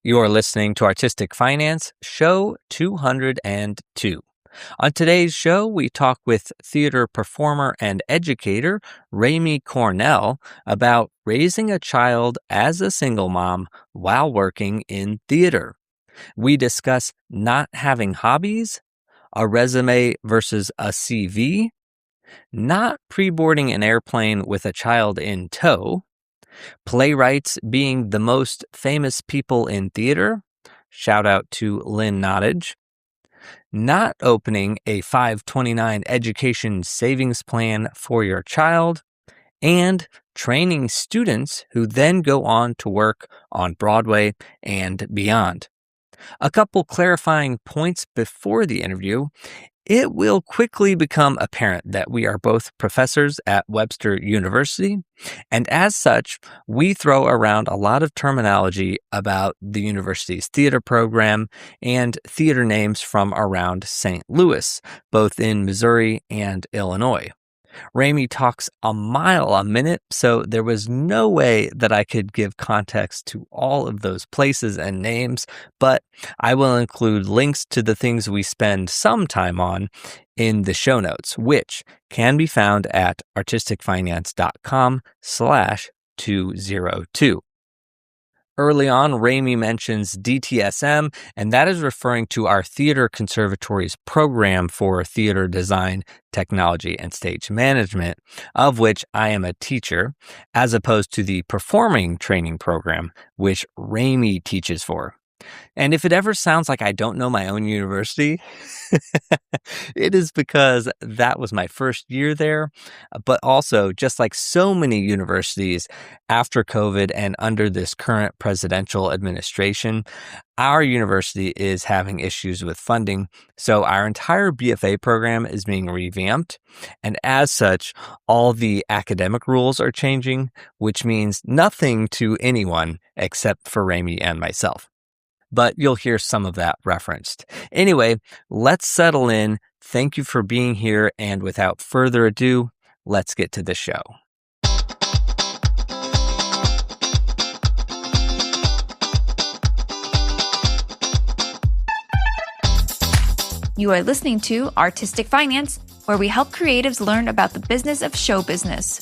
You're listening to Artistic Finance, show 202. On today's show, we talk with theater performer and educator Rayme Cornell about raising a child as a single mom while working in theater. We discuss not having hobbies, a resume versus a CV, not preboarding an airplane with a child in tow, playwrights being the most famous people in theater. Shout out to Lynn Nottage. Not opening a 529 education savings plan for your child. And training students who then go on to work on Broadway and beyond. A couple clarifying points before the interview. It will quickly become apparent that we are both professors at Webster University, and as such, we throw around a lot of terminology about the university's theater program and theater names from around St. Louis, both in Missouri and Illinois. Rayme talks a mile a minute, so there was no way that I could give context to all of those places and names, but I will include links to the things we spend some time on in the show notes, which can be found at artisticfinance.com/202. Early on, Rayme mentions DTSM, and that is referring to our Theater Conservatory's program for theater design, technology, and stage management, of which I am a teacher, as opposed to the performing training program, which Rayme teaches for. And if it ever sounds like I don't know my own university, it is because that was my first year there. But also, just like so many universities after COVID and under this current presidential administration, our university is having issues with funding. So our entire BFA program is being revamped. And as such, all the academic rules are changing, which means nothing to anyone except for Rayme and myself. But you'll hear some of that referenced. Anyway, let's settle in. Thank you for being here. And without further ado, let's get to the show. You are listening to Artistic Finance, where we help creatives learn about the business of show business.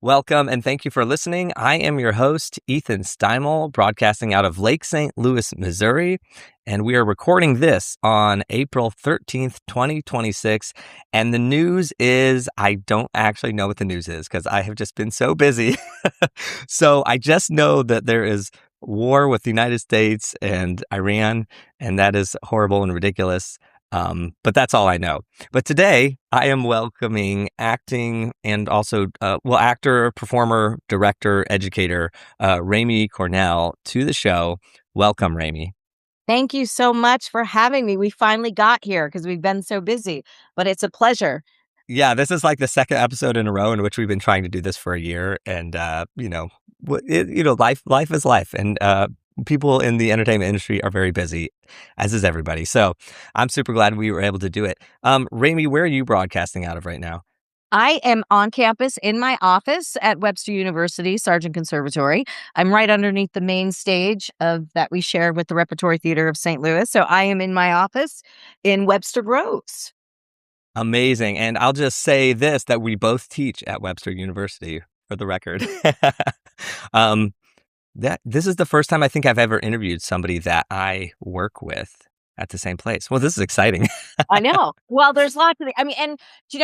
Welcome and thank you for listening. I am your host, Ethan Steimel, broadcasting out of Lake St. Louis, Missouri, and we are recording this on April 13th, 2026. And the news is, I don't actually know what the news is because I have just been so busy. So I just know that there is war with the United States and Iran, and that is horrible and ridiculous. But that's all I know. But today I am welcoming acting and also, actor, performer, director, educator, Rayme Cornell to the show. Welcome, Rayme. Thank you so much for having me. We finally got here because we've been so busy, but it's a pleasure. Yeah, this is like the second episode in a row in which we've been trying to do this for a year. And, life is life. And, people in the entertainment industry are very busy, as is everybody. So I'm super glad we were able to do it. Rayme, where are you broadcasting out of right now? I am on campus in my office at Webster University, Sargent Conservatory. I'm right underneath the main stage that we share with the Repertory Theater of St. Louis. So I am in my office in Webster Groves. Amazing. And I'll just say this, that we both teach at Webster University, for the record. This is the first time I think I've ever interviewed somebody that I work with at the same place. Well, this is exciting. I know. Well, there's lots of,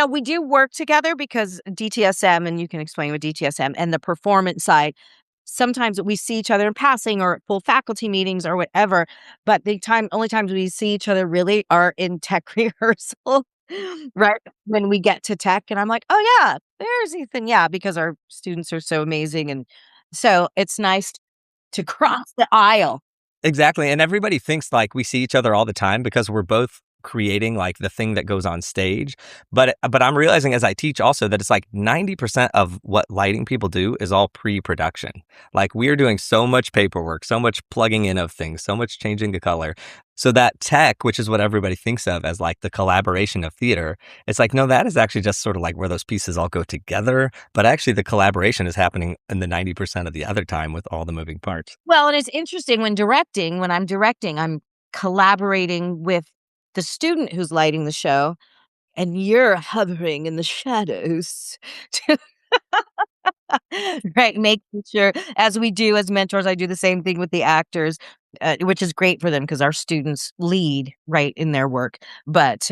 we do work together because DTSM, and you can explain what DTSM and the performance side, sometimes we see each other in passing or at full faculty meetings or whatever, but only times we see each other really are in tech rehearsal, right? When we get to tech and I'm like, oh yeah, there's Ethan. Yeah, because our students are so amazing. And so it's nice to cross the aisle. Exactly. And everybody thinks like we see each other all the time because we're both creating like the thing that goes on stage. But I'm realizing as I teach also that it's like 90% of what lighting people do is all pre-production. Like we are doing so much paperwork, so much plugging in of things, so much changing the color. So that tech, which is what everybody thinks of as like the collaboration of theater, it's like, no, that is actually just sort of like where those pieces all go together. But actually the collaboration is happening in the 90% of the other time with all the moving parts. Well, and it's interesting when I'm directing, I'm collaborating with the student who's lighting the show, and you're hovering in the shadows to right, making sure as we do as mentors, I do the same thing with the actors, which is great for them because our students lead, right, in their work. But,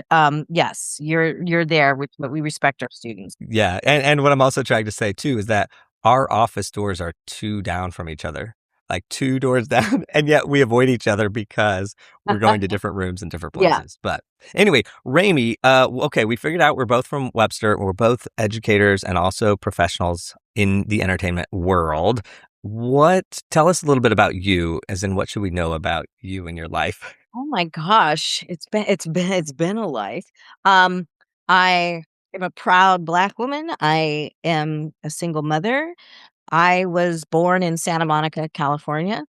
yes, you're there, which but we respect our students. Yeah. And what I'm also trying to say too is that our office doors are two down from each other, like two doors down. And yet we avoid each other because we're going to different rooms and different Yeah. places. But anyway, Rayme, okay, we figured out we're both from Webster. We're both educators and also professionals in the entertainment world. Tell us a little bit about you, as in what should we know about you and your life? Oh my gosh, it's been a life. I am a proud Black woman. I am a single mother. I was born in Santa Monica, California.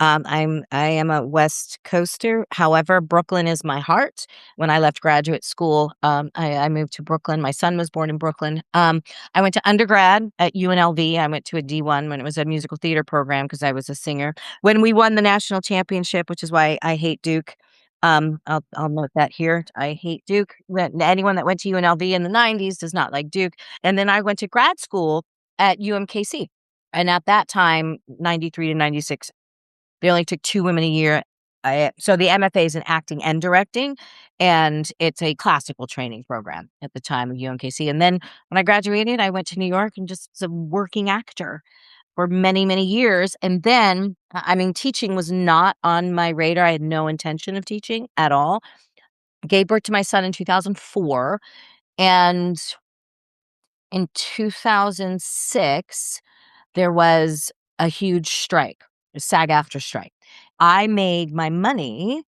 I am a West Coaster. However, Brooklyn is my heart. When I left graduate school, I moved to Brooklyn. My son was born in Brooklyn. I went to undergrad at UNLV. I went to a D1 when it was a musical theater program because I was a singer. When we won the national championship, which is why I hate Duke. I'll note that here. I hate Duke. Anyone that went to UNLV in the '90s does not like Duke. And then I went to grad school at UMKC. And at that time, 93 to 96, they only took 2 women a year. So the MFA is in acting and directing, and it's a classical training program at the time of UMKC. And then when I graduated, I went to New York and just was a working actor for many, many years. And then, I mean, teaching was not on my radar. I had no intention of teaching at all. Gave birth to my son in 2004. And in 2006, there was a huge strike, a SAG-AFTRA strike. I made my money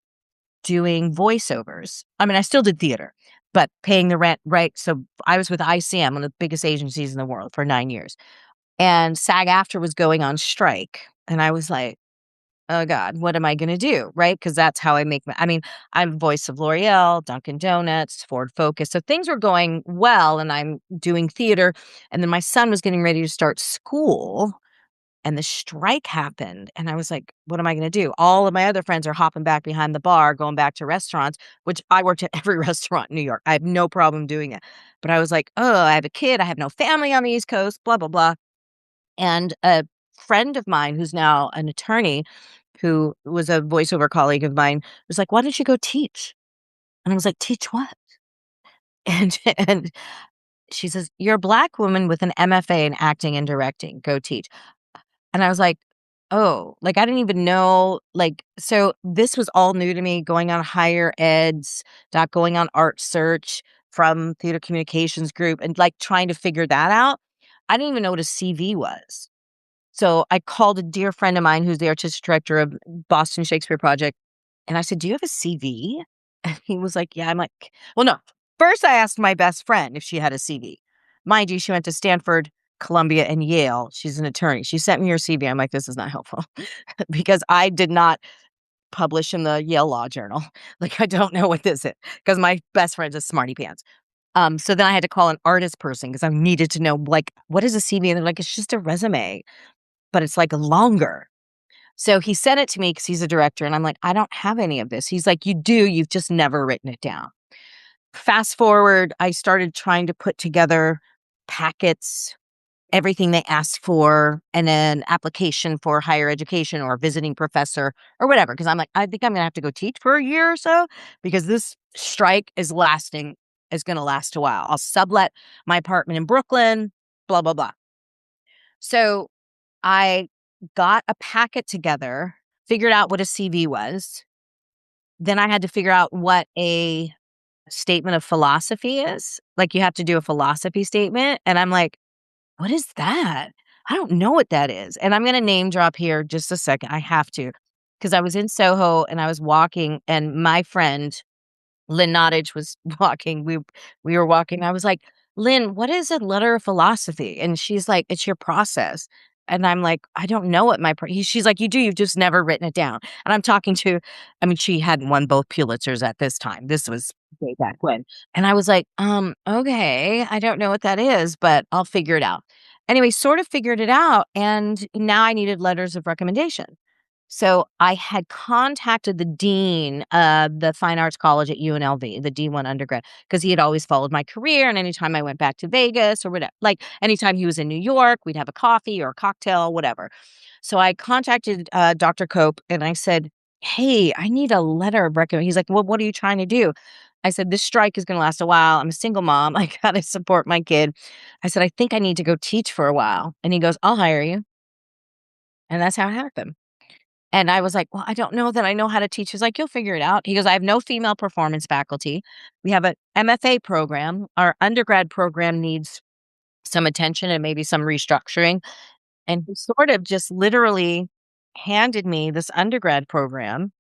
doing voiceovers. I mean, I still did theater, but paying the rent, right? So I was with ICM, one of the biggest agencies in the world, for 9 years. And SAG-AFTRA was going on strike. And I was like, oh God, what am I going to do? Right? Because that's how I make I mean, I'm voice of L'Oreal, Dunkin' Donuts, Ford Focus. So things were going well, and I'm doing theater. And then my son was getting ready to start school, and the strike happened. And I was like, what am I going to do? All of my other friends are hopping back behind the bar, going back to restaurants, which I worked at every restaurant in New York. I have no problem doing it. But I was like, oh, I have a kid. I have no family on the East Coast, blah, blah, blah. And a friend of mine who's now an attorney, who was a voiceover colleague of mine, was like, why don't you go teach? And I was like, teach what? And she says, you're a Black woman with an MFA in acting and directing. Go teach. And I was like, oh, like I didn't even know, like, so this was all new to me, going on higher eds, not going on art search from theater communications group and like trying to figure that out. I didn't even know what a CV was. So I called a dear friend of mine who's the artistic director of Boston Shakespeare Project. And I said, do you have a CV? And he was like, yeah. I'm like, well, no. First, I asked my best friend if she had a CV. Mind you, she went to Stanford, Columbia, and Yale. She's an attorney. She sent me her CV. I'm like, this is not helpful because I did not publish in the Yale Law Journal. Like, I don't know what this is because my best friend's a smarty pants. So then I had to call an artist person because I needed to know, like, what is a CV? And they're like, it's just a resume, but it's like longer. So he sent it to me because he's a director. And I'm like, I don't have any of this. He's like, you do, you've just never written it down. Fast forward, I started trying to put together packets, everything they asked for, and an application for higher education or visiting professor or whatever. Because I'm like, I think I'm going to have to go teach for a year or so because this strike is going to last a while. I'll sublet my apartment in Brooklyn, blah, blah, blah. So I got a packet together, figured out what a CV was. Then I had to figure out what a statement of philosophy is. Like, you have to do a philosophy statement. And I'm like, what is that? I don't know what that is. And I'm going to name drop here just a second. I have to, because I was in Soho and I was walking, and my friend Lynn Nottage was walking. We were walking. I was like, "Lynn, what is a letter of philosophy?" And she's like, "It's your process." And I'm like, "I don't know what she's like, "You do, you've just never written it down." And I'm talking to, I mean, she hadn't won both Pulitzers at this time. This was way back when. And I was like, okay, I don't know what that is, but I'll figure it out." Anyway, sort of figured it out, and now I needed letters of recommendation. So I had contacted the dean of the Fine Arts College at UNLV, the D1 undergrad, because he had always followed my career. And anytime I went back to Vegas or whatever, like anytime he was in New York, we'd have a coffee or a cocktail, whatever. So I contacted Dr. Cope and I said, "Hey, I need a letter of recommendation." He's like, "Well, what are you trying to do?" I said, "This strike is going to last a while. I'm a single mom. I got to support my kid." I said, "I think I need to go teach for a while." And he goes, "I'll hire you." And that's how it happened. And I was like, "Well, I don't know that I know how to teach." He's like, "You'll figure it out." He goes, "I have no female performance faculty. We have a MFA program. Our undergrad program needs some attention and maybe some restructuring." And he sort of just literally handed me this undergrad program.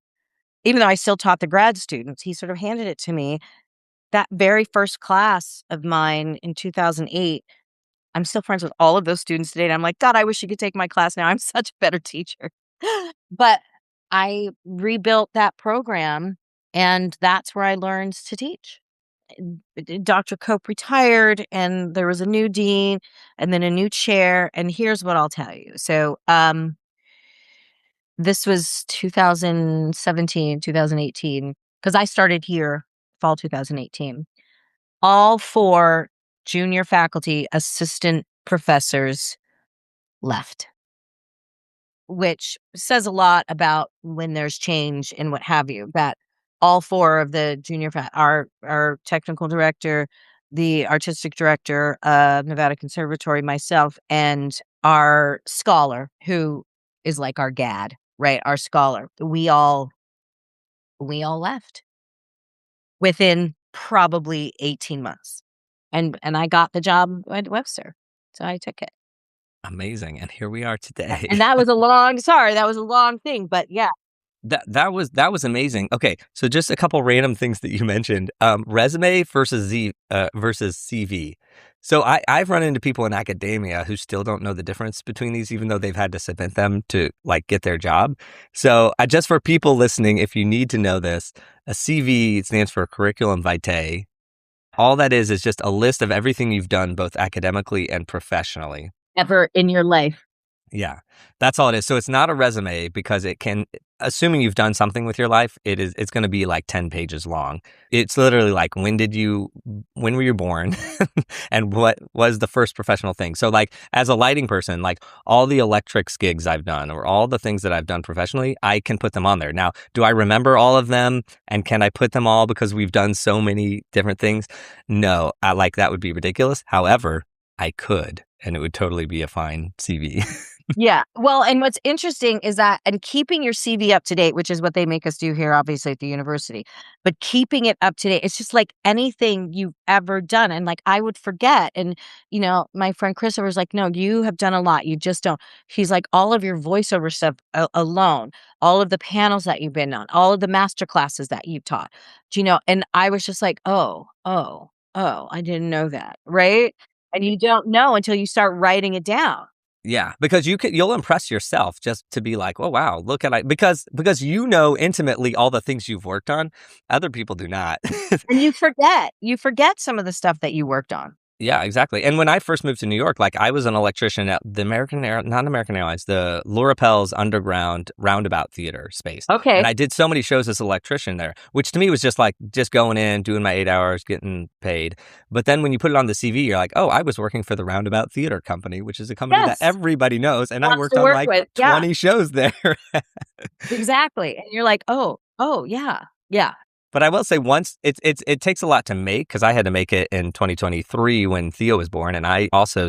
Even though I still taught the grad students, he sort of handed it to me. That very first class of mine in 2008, I'm still friends with all of those students today, and I'm like, "God, I wish you could take my class now. I'm such a better teacher." But I rebuilt that program, and that's where I learned to teach. Dr. Cope retired, and there was a new dean, and then a new chair, and here's what I'll tell you. So, this was 2017, 2018, because I started here fall 2018. All 4 junior faculty assistant professors left, which says a lot about when there's change and what have you, that all 4 of the junior our technical director, the artistic director of Nevada Conservatory, myself, and our scholar, who is like our GAD, right? Our scholar. We all left within probably 18 months. And I got the job at Webster. So I took it. Amazing. And here we are today. And that was a long thing, but yeah. That was amazing. Okay, so just a couple random things that you mentioned. Resume versus CV. So I've run into people in academia who still don't know the difference between these, even though they've had to submit them to like get their job. So just for people listening, if you need to know this, a CV stands for curriculum vitae. All that is just a list of everything you've done, both academically and professionally. Ever in your life. Yeah, that's all it is. So it's not a resume because it can, assuming you've done something with your life, it's going to be like 10 pages long. It's literally like, when were you born and what was the first professional thing? So like as a lighting person, like all the electrics gigs I've done or all the things that I've done professionally, I can put them on there. Now, do I remember all of them and can I put them all because we've done so many different things? No, that would be ridiculous. However, I could, and it would totally be a fine CV. Yeah. Well, and what's interesting is that, and keeping your CV up to date, which is what they make us do here, obviously at the university, but keeping it up to date, it's just like anything you've ever done. And like, I would forget. And, my friend Christopher's like, "No, you have done a lot. You just don't." He's like, "All of your voiceover stuff alone, all of the panels that you've been on, all of the master classes that you've taught, and I was just like, oh, I didn't know that. Right. And you don't know until you start writing it down. Yeah, because you'll impress yourself just to be like, "Oh wow, look at because intimately all the things you've worked on, other people do not." And you forget some of the stuff that you worked on. Yeah, exactly. And when I first moved to New York, like I was an electrician at the not American Airlines, the Lurapel's underground roundabout theater space. Okay. And I did so many shows as an electrician there, which to me was just going in, doing my 8 hours, getting paid. But then when you put it on the CV, you're like, "Oh, I was working for the Roundabout Theater Company," which is a company that everybody knows. And I worked on 20 shows there. Exactly. And you're like, oh, yeah. Yeah. But I will say once it takes a lot to make, because I had to make it in 2023 when Theo was born, and I also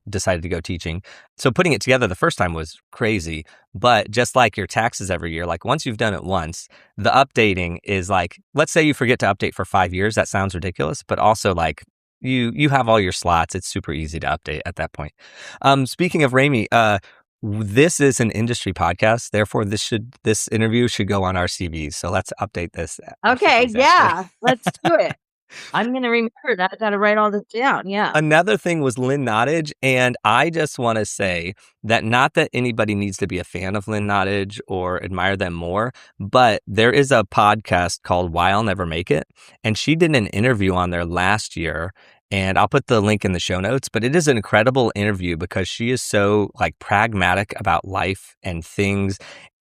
decided to go teaching. So putting it together the first time was crazy. But just like your taxes every year, like once you've done it once, the updating is like, let's say you forget to update for 5 years. That sounds ridiculous, but also like you have all your slots. It's super easy to update at that point. Speaking of Rayme, This is an industry podcast, therefore this interview should go on our CVs. So let's update this. Okay, yeah, let's do it. I'm going to remember that. I got to write all this down. Yeah. Another thing was Lynn Nottage, and I just want to say that not that anybody needs to be a fan of Lynn Nottage or admire them more, but there is a podcast called Why I'll Never Make It, and she did an interview on there last year, and I'll put the link in the show notes, but it is an incredible interview because she is so like pragmatic about life and things.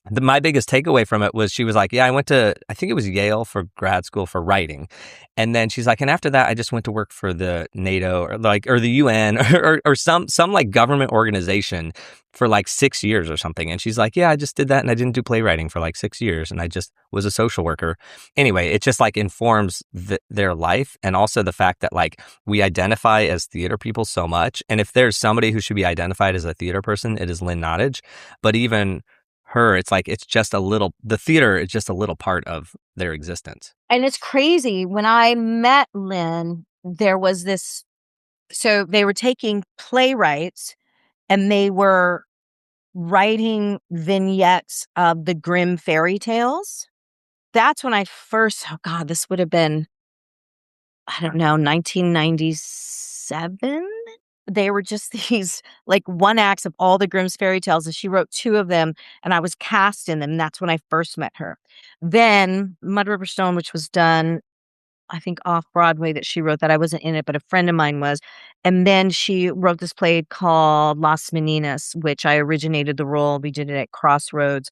My biggest takeaway from it was she was like, yeah, I think it was Yale for grad school for writing. And then she's like, and after that, I just went to work for the NATO or the UN or some like government organization for like 6 years or something. And she's like, yeah, I just did that and I didn't do playwriting for like 6 years and I just was a social worker. Anyway, it just like informs their life, and also the fact that like we identify as theater people so much. And if there's somebody who should be identified as a theater person, it is Lynn Nottage. But even her, it's like the theater is just a little part of their existence. And it's crazy. When I met Lynn, there was this, so they were taking Playwrights and they were writing vignettes of the Grimm fairy tales. That's when I first, oh God, this would have been, I don't know, 1997. They were just these like one acts of all the Grimm's fairy tales, and she wrote 2 of them, and I was cast in them. And that's when I first met her. Then Mud River Stone, which was done, I think, off Broadway, that she wrote, that I wasn't in it, but a friend of mine was. And then she wrote this play called Las Meninas, which I originated the role. We did it at Crossroads.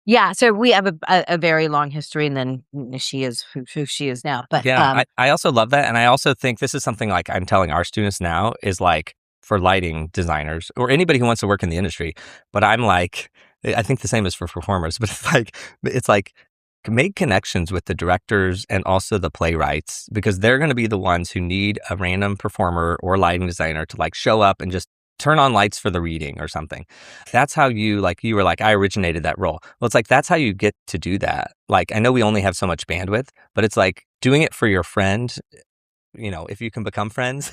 Yeah, so we have a very long history, and then she is who she is now. But Yeah, I also love that. And I also think this is something like I'm telling our students now is like for lighting designers or anybody who wants to work in the industry. But I'm like, I think the same is for performers, but it's like make connections with the directors and also the playwrights, because they're going to be the ones who need a random performer or lighting designer to like show up and just turn on lights for the reading or something. That's how you were like, I originated that role. Well, it's like, that's how you get to do that. Like, I know we only have so much bandwidth, but it's like doing it for your friend, if you can become friends,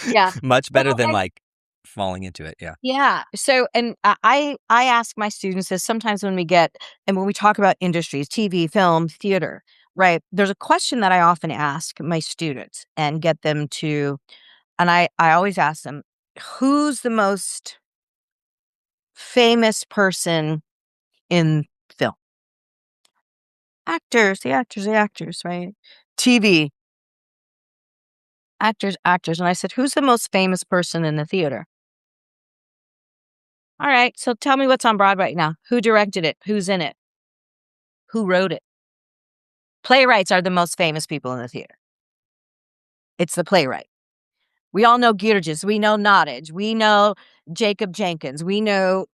yeah, much better than like falling into it. Yeah. Yeah. So, and I ask my students this sometimes when we talk about industries, TV, film, theater, right? There's a question that I often ask my students and get them to, and I always ask them, who's the most famous person in film? The actors, right? TV, actors. And I said, who's the most famous person in the theater? All right, so tell me what's on Broadway now. Who directed it? Who's in it? Who wrote it? Playwrights are the most famous people in the theater. It's the playwright. We all know Gierges. We know Nottage. We know Jacob Jenkins. We know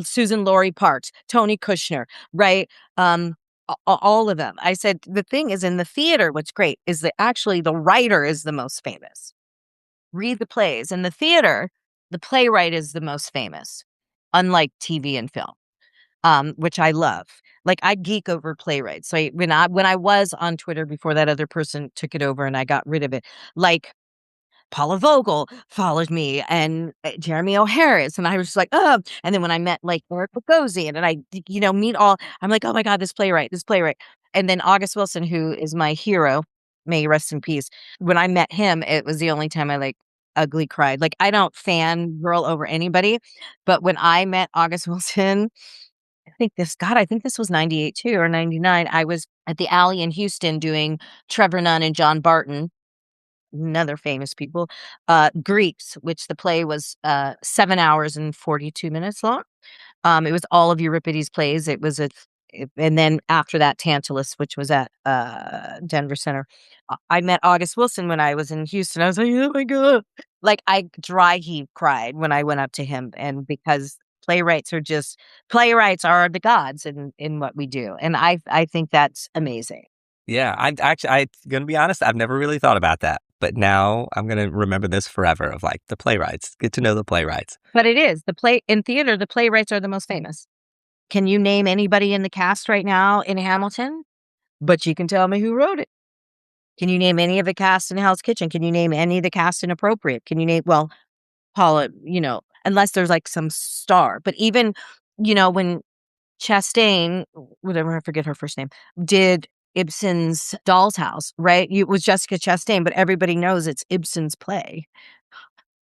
Susan Laurie Parks, Tony Kushner, right? All of them. I said, the thing is, in the theater, what's great is that actually the writer is the most famous. Read the plays. In the theater, the playwright is the most famous, unlike TV and film, which I love. Like, I geek over Playwrights. So when I was on Twitter before that other person took it over and I got rid of it, like Paula Vogel followed me and Jeremy O'Harris, and I was just like, oh. And then when I met like Eric Bogosian and I, meet all, I'm like, oh my God, this playwright. And then August Wilson, who is my hero, may he rest in peace. When I met him, it was the only time I like ugly cried. Like, I don't fangirl over anybody, but when I met August Wilson, I think this was 98 too, or 99. I was at the Alley in Houston doing Trevor Nunn and John Barton, another famous people, Greeks, which the play was 7 hours and 42 minutes long. It was all of Euripides' plays. And then after that, Tantalus, which was at Denver Center. I met August Wilson when I was in Houston. I was like, oh my God. Like, I dry heave cried when I went up to him. And because playwrights are the gods in what we do. And I think that's amazing. Yeah. I'm going to be honest, I've never really thought about that. But now I'm going to remember this forever of like the playwrights. Get to know the playwrights. But it is. In theater, the playwrights are the most famous. Can you name anybody in the cast right now in Hamilton? But you can tell me who wrote it. Can you name any of the cast in Hell's Kitchen? Can you name any of the cast in Appropriate? Can you name, well, Paula, unless there's like some star. But even, when Chastain, whatever, I forget her first name, did Ibsen's Doll's House, right? It was Jessica Chastain, but everybody knows it's Ibsen's play,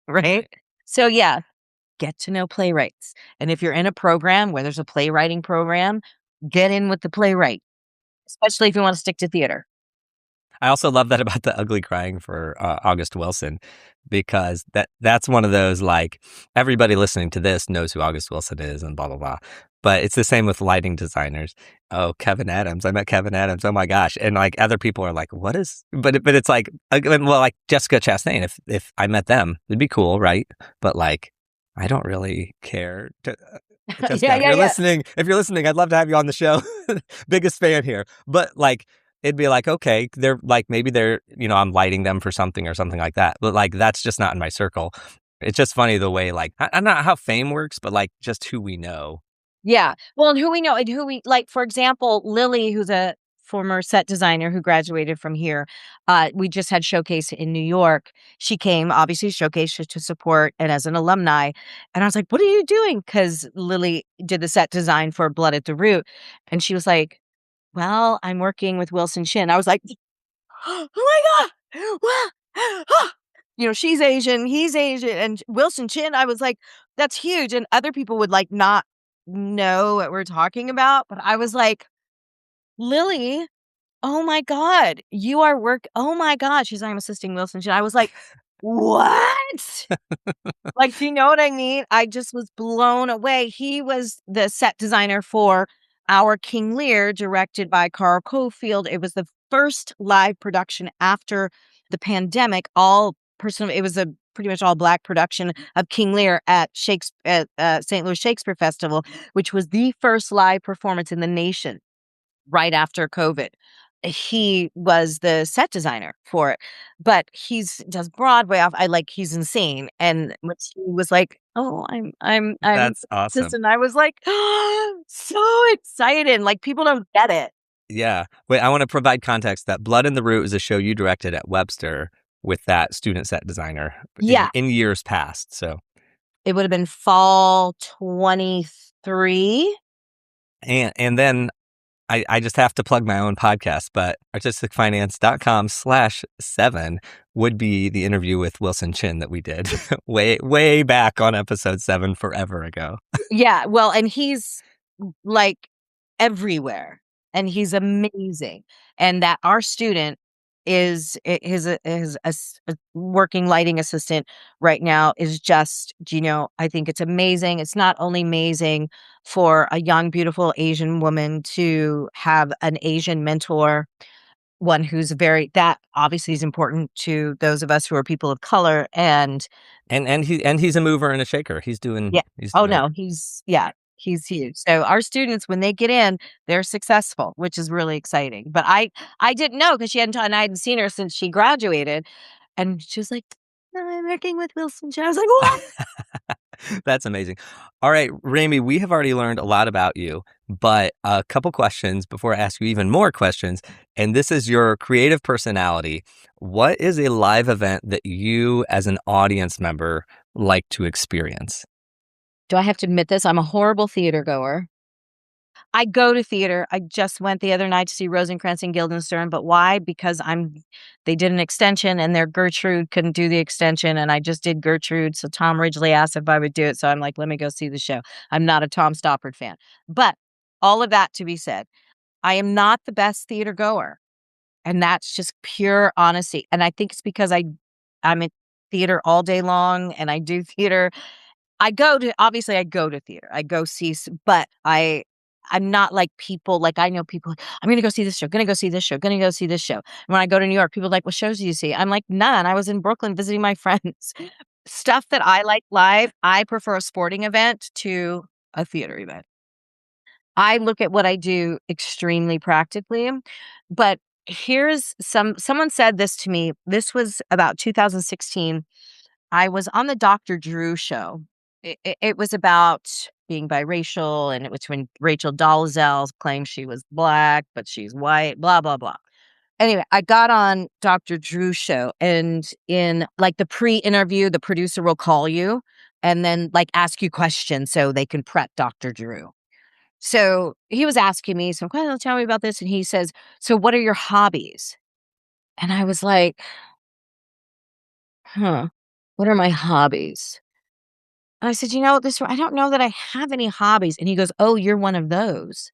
right? So yeah, get to know playwrights. And if you're in a program where there's a playwriting program, get in with the playwright, especially if you want to stick to theater. I also love that about the ugly crying for August Wilson, because that's one of those, like, everybody listening to this knows who August Wilson is and blah, blah, blah. But it's the same with lighting designers. Oh, Kevin Adams. I met Kevin Adams. Oh my gosh. And like other people are like, what is, but it's like, well, like Jessica Chastain, if I met them, it'd be cool, right? But like, I don't really care. Jessica, if you're listening, I'd love to have you on the show. Biggest fan here. But like, it'd be like, okay, they're like, maybe they're, I'm lighting them for something or something like that. But like, that's just not in my circle. It's just funny the way, like, I'm not how fame works, but like just who we know. Yeah. Well, and who we know and who we like, for example, Lily, who's a former set designer who graduated from here. We just had Showcase in New York. She came, obviously, Showcase to support and as an alumni. And I was like, what are you doing? Because Lily did the set design for Blood at the Root. And she was like, well, I'm working with Wilson Chin. I was like, oh my God. Wow. She's Asian, he's Asian, and Wilson Chin. I was like, that's huge. And other people would like not know what we're talking about. But I was like, Lily, oh my God, oh my God. She's like, I'm assisting Wilson Chin. I was like, what? Like, do you know what I mean? I just was blown away. He was the set designer for Our King Lear, directed by Carl Cofield. It was the first live production after the pandemic. It was a pretty much all Black production of King Lear at Shakespeare, St. Louis Shakespeare Festival, which was the first live performance in the nation right after COVID. He was the set designer for it, but does Broadway off. He's insane. And when she was like, "Oh, I'm That's this," awesome. and I was like, oh, so excited. Like people don't get it. Yeah. Wait, I want to provide context that Blood in the Root is a show you directed at Webster with that student set designer Yeah, in years past. So, it would have been fall 23. and then I just have to plug my own podcast, but artisticfinance.com/7 would be the interview with Wilson Chin that we did way back on episode 7 forever ago. Yeah, well, and he's like everywhere, and he's amazing. And that our student is a working lighting assistant right now is just, I think it's amazing. It's not only amazing for a young, beautiful Asian woman to have an Asian mentor, one who's that obviously is important to those of us who are people of color. And he's a mover and a shaker. He's doing. yeah. He's Oh, doing no, he's huge. So our students, when they get in, they're successful, which is really exciting. But I didn't know because and I hadn't seen her since she graduated. And she was like, I'm working with Wilson Chin. I was like, what? That's amazing. All right, Rayme, we have already learned a lot about you, but a couple questions before I ask you even more questions. And this is your creative personality. What is a live event that you, as an audience member, like to experience? Do I have to admit this? I'm a horrible theater goer. I go to theater. I just went the other night to see Rosencrantz and Guildenstern, but why? Because they did an extension and their Gertrude couldn't do the extension, and I just did Gertrude. So Tom Ridgely asked if I would do it, so I'm like, let me go see the show. I'm not a Tom Stoppard fan. But all of that to be said, I am not the best theater goer, and that's just pure honesty. And I think it's because I'm in theater all day long, and I do theater. Obviously I go to theater. I go see, but I'm not like people, like I know people, I'm going to go see this show, going to go see this show, going to go see this show. And when I go to New York, people are like, what shows do you see? I'm like, none. I was in Brooklyn visiting my friends. Stuff that I like live, I prefer a sporting event to a theater event. I look at what I do extremely practically, but someone said this to me. This was about 2016. I was on the Dr. Drew show. It was about being biracial, and it was when Rachel Dolezal claimed she was Black, but she's white, blah, blah, blah. Anyway, I got on Dr. Drew's show, and in like the pre-interview, the producer will call you and then like ask you questions so they can prep Dr. Drew. So he was asking me some questions, tell me about this. And he says, so what are your hobbies? And I was like, what are my hobbies? And I said, I don't know that I have any hobbies. And he goes, oh, you're one of those.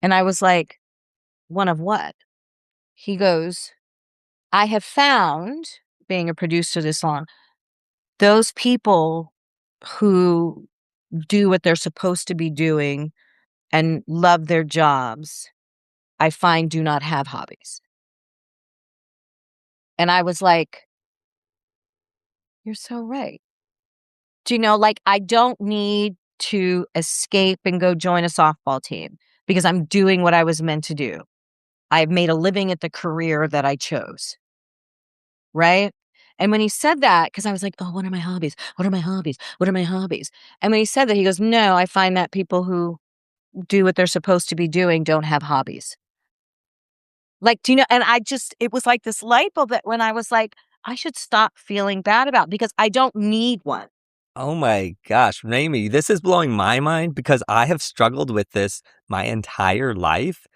And I was like, one of what? He goes, I have found, being a producer this long, those people who do what they're supposed to be doing and love their jobs, I find do not have hobbies. And I was like, you're so right. Like I don't need to escape and go join a softball team because I'm doing what I was meant to do. I've made a living at the career that I chose. Right? And when he said that, because I was like, oh, what are my hobbies? What are my hobbies? What are my hobbies? And when he said that, he goes, no, I find that people who do what they're supposed to be doing don't have hobbies. Like, and it was like this light bulb that when I was like, I should stop feeling bad about it because I don't need one. Oh my gosh, Rayme, this is blowing my mind because I have struggled with this my entire life.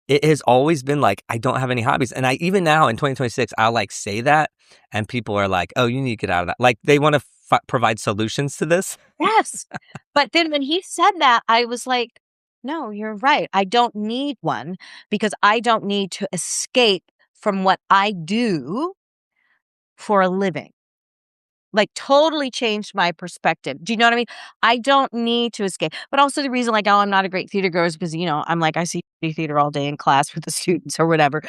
It has always been like, I don't have any hobbies. And even now in 2026, I'll like say that and people are like, oh, you need to get out of that. Like they want to provide solutions to this. Yes. But then when he said that, I was like, no, you're right. I don't need one because I don't need to escape from what I do for a living. Like totally changed my perspective. Do you know what I mean? I don't need to escape. But also the reason like, oh, I'm not a great theater goer is because, I'm like, I see theater all day in class with the students or whatever.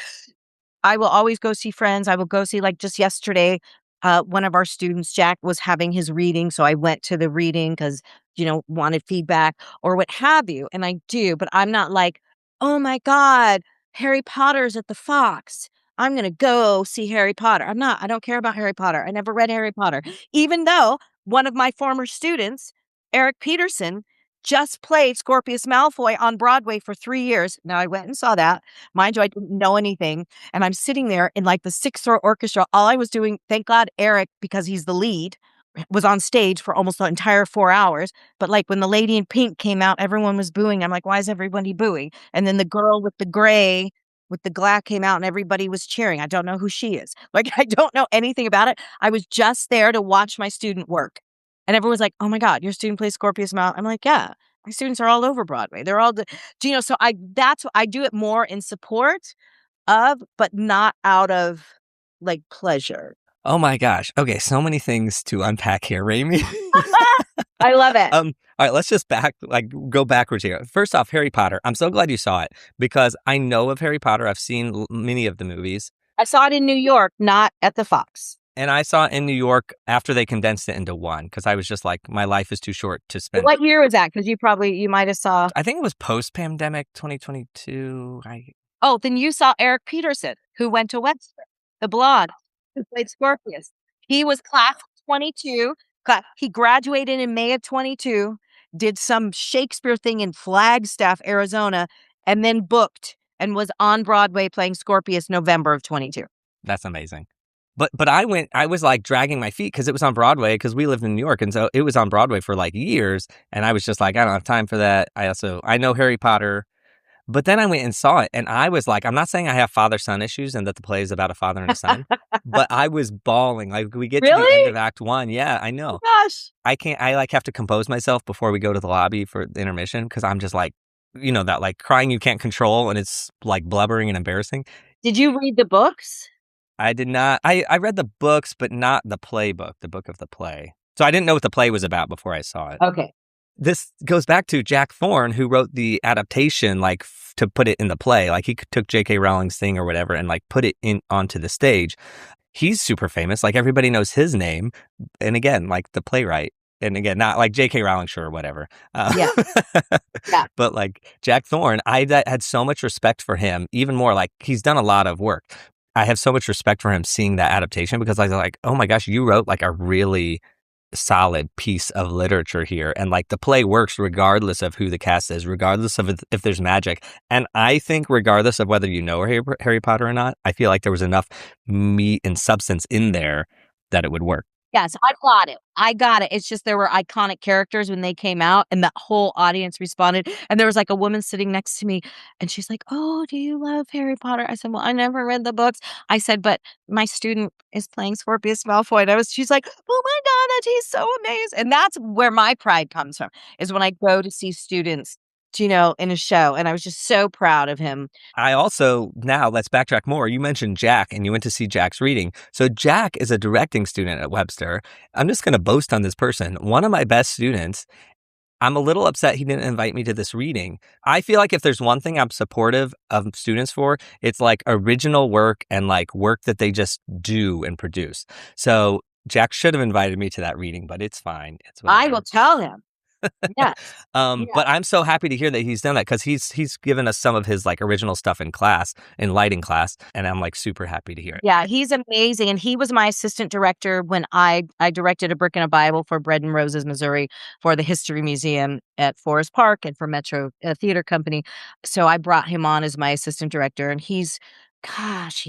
I will always go see friends. I will go see, like just yesterday, one of our students, Jack, was having his reading. So I went to the reading because, wanted feedback or what have you. And I do, but I'm not like, oh my God, Harry Potter's at the Fox. I'm going to go see Harry Potter. I'm not. I don't care about Harry Potter. I never read Harry Potter, even though one of my former students, Eric Peterson, just played Scorpius Malfoy on Broadway for 3 years. Now I went and saw that. Mind you, I didn't know anything. And I'm sitting there in like the sixth row orchestra. All I was doing, thank God, Eric, because he's the lead, was on stage for almost the entire 4 hours. But like when the lady in pink came out, everyone was booing. I'm like, why is everybody booing? And then the girl with the gray with the glass came out and everybody was cheering. I don't know who she is. Like, I don't know anything about it. I was just there to watch my student work. And everyone's like, oh my God, your student plays Scorpius Mount. I'm like, yeah, my students are all over Broadway. They're all, so that's what I do it more in support of, but not out of like pleasure. Oh my gosh. Okay, so many things to unpack here, Rayme. I love it. All right, let's just go backwards here. First off, Harry Potter. I'm so glad you saw it because I know of Harry Potter. I've seen many of the movies. I saw it in New York, not at the Fox. And I saw it in New York after they condensed it into one because I was just like, my life is too short to spend. What year was that? Because you might have saw. I think it was post-pandemic, 2022. Oh, then you saw Eric Peterson, who went to Webster, the blonde who played Scorpius. He was class of 22. He graduated in May of 22, did some Shakespeare thing in Flagstaff, Arizona, and then booked and was on Broadway playing Scorpius November of 22. That's amazing. But I was like dragging my feet because it was on Broadway because we lived in New York. And so it was on Broadway for like years. And I was just like, I don't have time for that. I know Harry Potter. But then I went and saw it and I was like, I'm not saying I have father-son issues and that the play is about a father and a son, but I was bawling. Like we get to the end of Act 1. Yeah, I know. Oh gosh. I like have to compose myself before we go to the lobby for the intermission because I'm just like, that like crying you can't control and it's like blubbering and embarrassing. Did you read the books? I did not. I read the books, but not the playbook, the book of the play. So I didn't know what the play was about before I saw it. Okay. This goes back to Jack Thorne, who wrote the adaptation, like to put it in the play. Like he took J.K. Rowling's thing or whatever and like put it onto the stage. He's super famous. Like everybody knows his name. And again, like the playwright. And again, not like J.K. Rowling, sure, whatever. Yeah. But like Jack Thorne, I had so much respect for him, even more like he's done a lot of work. I have so much respect for him seeing that adaptation because I was like, oh my gosh, you wrote like a really solid piece of literature here. And like the play works regardless of who the cast is, regardless of if there's magic. And I think regardless of whether you know Harry Potter or not, I feel like there was enough meat and substance in there that it would work. Yes, I got it. I got it. It's just there were iconic characters when they came out, and the whole audience responded. And there was like a woman sitting next to me, and she's like, "Oh, do you love Harry Potter?" I said, "Well, I never read the books." I said, "But my student is playing Scorpius Malfoy." And she's like, "Oh my God, he's so amazing." And that's where my pride comes from, is when I go to see students, in a show. And I was just so proud of him. I also, now let's backtrack more. You mentioned Jack and you went to see Jack's reading. So Jack is a directing student at Webster. I'm just going to boast on this person. One of my best students. I'm a little upset he didn't invite me to this reading. I feel like if there's one thing I'm supportive of students for, it's like original work and like work that they just do and produce. So Jack should have invited me to that reading, but it's fine. It's I whatever. will tell him. Yes. Yeah. But I'm so happy to hear that he's done that, because he's given us some of his like original stuff in class, in lighting class, and I'm like super happy to hear it. Yeah, he's amazing, and he was my assistant director when I directed A Brick and a Bible for Bread and Roses, Missouri, for the History Museum at Forest Park and for Metro Theater Company. So I brought him on as my assistant director, and he's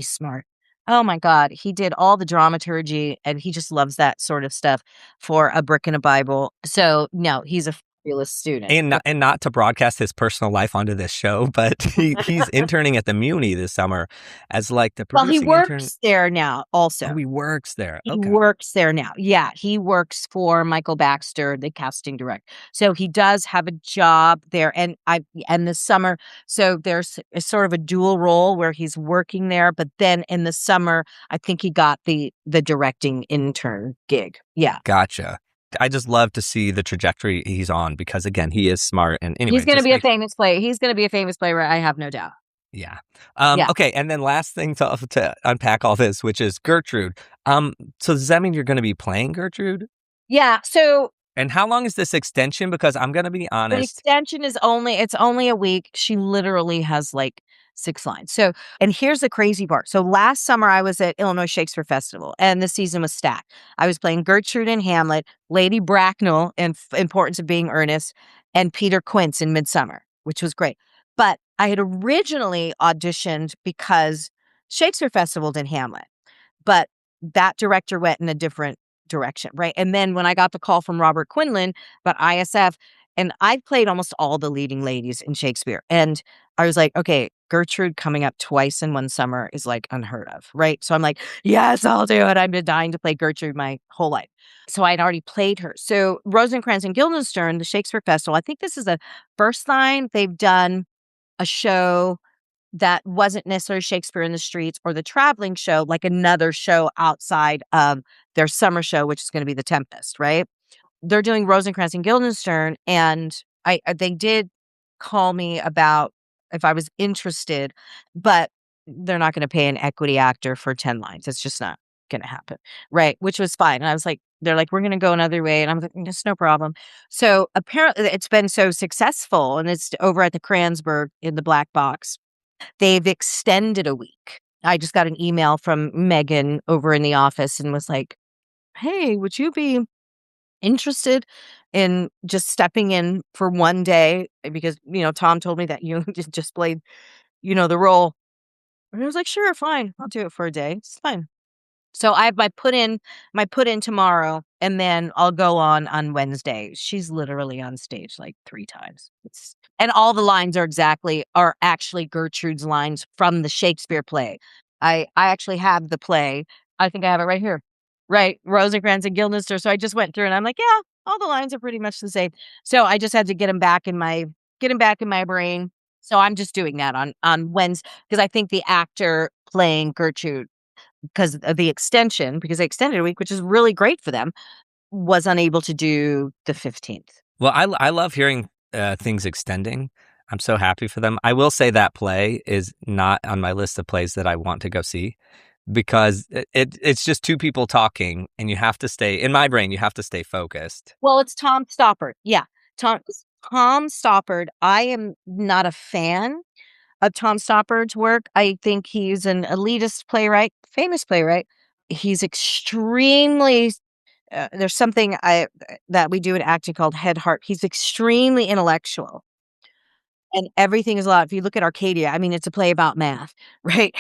smart. Oh my God, he did all the dramaturgy, and he just loves that sort of stuff for A Brick and a Bible. So no, he's a fabulous student. And not to broadcast his personal life onto this show, but he's interning at the Muni this summer as like the Well, he producing intern. works there now also. Oh, he works there. He Okay. works there now. Yeah, he works for Michael Baxter, the casting director. So he does have a job there, and this summer, so there's a sort of a dual role where he's working there, but then in the summer, I think he got the directing intern gig. Yeah. Gotcha. I just love to see the trajectory he's on, because again, he is smart. And anyway, He's going to be a famous playwright, I have no doubt. Yeah. Yeah. Okay. And then last thing to unpack all this, which is Gertrude. So does that mean you're going to be playing Gertrude? Yeah, so And how long is this extension? Because I'm going to be the honest. extension is only a week. She literally has like 6 lines. So, and here's the crazy part. So last summer I was at Illinois Shakespeare Festival, and the season was stacked. I was playing Gertrude in Hamlet, Lady Bracknell in Importance of Being Earnest, and Peter Quince in Midsummer, which was great. But I had originally auditioned because Shakespeare Festival did Hamlet, but that director went in a different direction, right? And then when I got the call from Robert Quinlan about ISF, and I played almost all the leading ladies in Shakespeare, and I was like, okay, Gertrude coming up twice in one summer is like unheard of, right? So I'm like, yes, I'll do it. I've been dying to play Gertrude my whole life. So I'd already played her. So Rosencrantz and Guildenstern, the Shakespeare Festival, I think this is the first time they've done a show that wasn't necessarily Shakespeare in the Streets or the traveling show, like another show outside of their summer show, which is going to be The Tempest, right? They're doing Rosencrantz and Guildenstern, and they did call me about if I was interested, but they're not going to pay an equity actor for 10 lines. It's just not going to happen, right? Which was fine. And I was like, they're like, we're going to go another way. And I'm like, it's no problem. So apparently it's been so successful, and it's over at the Kransberg in the Black Box. They've extended a week. I just got an email from Megan over in the office and was like, hey, would you be interested in just stepping in for one day? Because, Tom told me that you just played, the role. And I was like, sure, fine. I'll do it for a day. It's fine. So I have my put in tomorrow, and then I'll go on Wednesday. She's literally on stage like 3 times. And all the lines are actually Gertrude's lines from the Shakespeare play. I actually have the play. I think I have it right here. Right, Rosencrantz and Guildenstern. So I just went through and I'm like, yeah, all the lines are pretty much the same. So I just had to get them back in my brain. So I'm just doing that on Wednesday, because I think the actor playing Gertrude, because of the extension, because they extended a week, which is really great for them, was unable to do the 15th. Well, I love hearing things extending. I'm so happy for them. I will say that play is not on my list of plays that I want to go see, because it's just 2 people talking, and you have to stay, in my brain, you have to stay focused. Well, it's Tom Stoppard. Yeah. Tom Stoppard. I am not a fan of Tom Stoppard's work. I think he's an elitist playwright, famous playwright. He's extremely there's something that we do in acting called head heart. He's extremely intellectual. And everything is a lot. If you look at Arcadia, I mean, it's a play about math, right?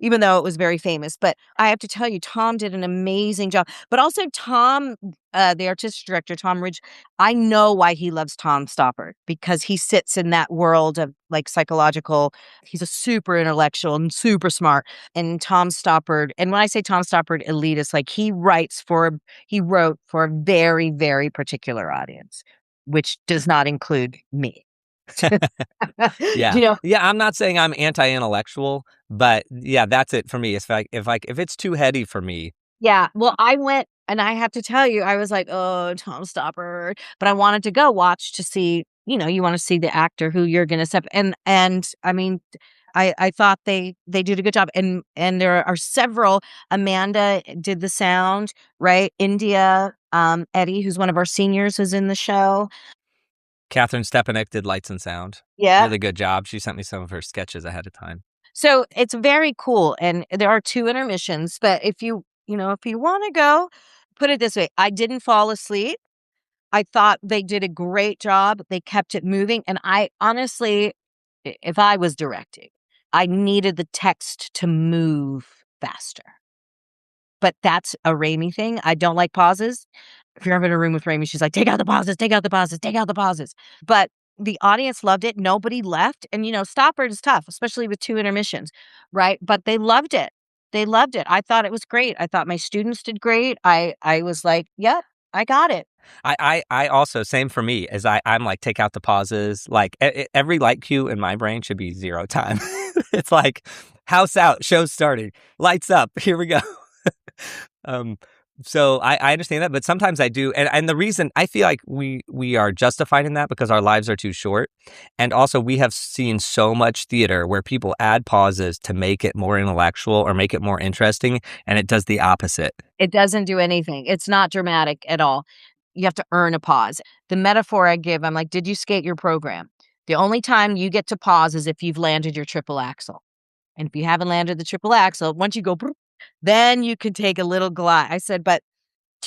Even though it was very famous. But I have to tell you, Tom did an amazing job. But also Tom, the artistic director, Tom Ridge, I know why he loves Tom Stoppard, because he sits in that world of like psychological. He's a super intellectual and super smart. And Tom Stoppard, and when I say Tom Stoppard elitist, like he wrote for a very, very particular audience, which does not include me. Yeah. You know, Yeah, I'm not saying I'm anti-intellectual, but yeah, that's it for me. It's like if it's too heady for me. yeah. Well, I went, and I have to tell you, I was like, "Oh, Tom Stoppard," but I wanted to go watch to see, you wanna see the actor who you're gonna step, and I mean, I thought they did a good job, and there are several. Amanda did the sound, right? India, Eddie, who's one of our seniors, is in the show. Catherine Stepanek did lights and sound. Yeah. Really good job. She sent me some of her sketches ahead of time. So it's very cool, and there are 2 intermissions, but if you wanna go, put it this way, I didn't fall asleep. I thought they did a great job. They kept it moving, and I honestly, if I was directing, I needed the text to move faster. But that's a Rayme thing. I don't like pauses. If you're ever in a room with Rayme, she's like, "Take out the pauses, take out the pauses, take out the pauses." But the audience loved it. Nobody left. And, Stoppard is tough, especially with 2 intermissions, right? But they loved it. They loved it. I thought it was great. I thought my students did great. I was like, "Yep, I got it." I also, same for me, as I'm like, take out the pauses. Like every light cue in my brain should be 0 time. It's like, house out, show's starting, lights up, here we go. Um, so I understand that, but sometimes I do, and the reason I feel like we are justified in that because our lives are too short, and also we have seen so much theater where people add pauses to make it more intellectual or make it more interesting, and it does the opposite. It doesn't do anything. It's not dramatic at all. You have to earn a pause. The metaphor I give, I'm like, did you skate your program? The only time you get to pause is if you've landed your triple axel. And if you haven't landed the triple axel, once you go, then you can take a little glide. I said, but,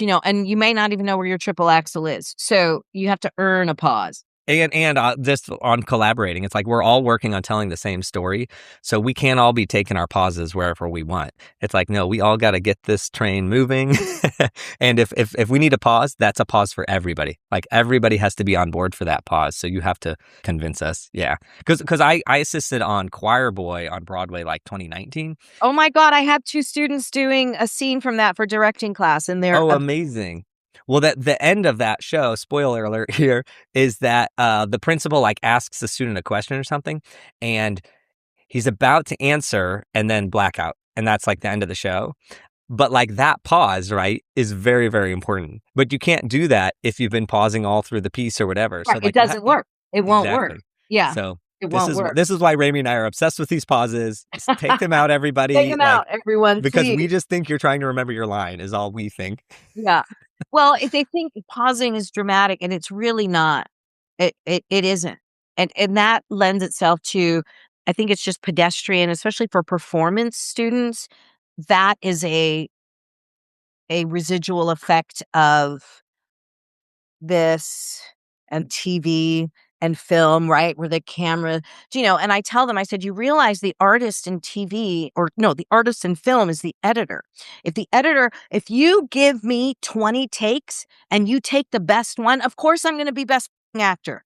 and you may not even know where your triple axel is. So you have to earn a pause. And just on collaborating, it's like we're all working on telling the same story, so we can't all be taking our pauses wherever we want. It's like, no, we all got to get this train moving. And if we need a pause, that's a pause for everybody. Like everybody has to be on board for that pause. So you have to convince us, yeah. Because I assisted on Choir Boy on Broadway like 2019. Oh my God, I have 2 students doing a scene from that for directing class, and they're amazing. Well, the end of that show, spoiler alert here, is that the principal like asks the student a question or something, and he's about to answer and then blackout. And that's like the end of the show. But like that pause, right, is very, very important. But you can't do that if you've been pausing all through the piece or whatever. right, So like it doesn't work. It won't work. exactly. Yeah, So it won't work. this is why Rayme and I are obsessed with these pauses. Just take them out, everybody. Take them like, out, everyone, because please. we just think you're trying to remember your line is all we think. Yeah. Well, if they think pausing is dramatic, and it's really not. It isn't. And that lends itself to, I think it's just pedestrian, especially for performance students. That is a residual effect of this and TV and film, right? Where the camera, and I tell them, I said, you realize the artist in TV, or no, the artist in film is the editor. If you give me 20 takes and you take the best one, of course I'm going to be best actor.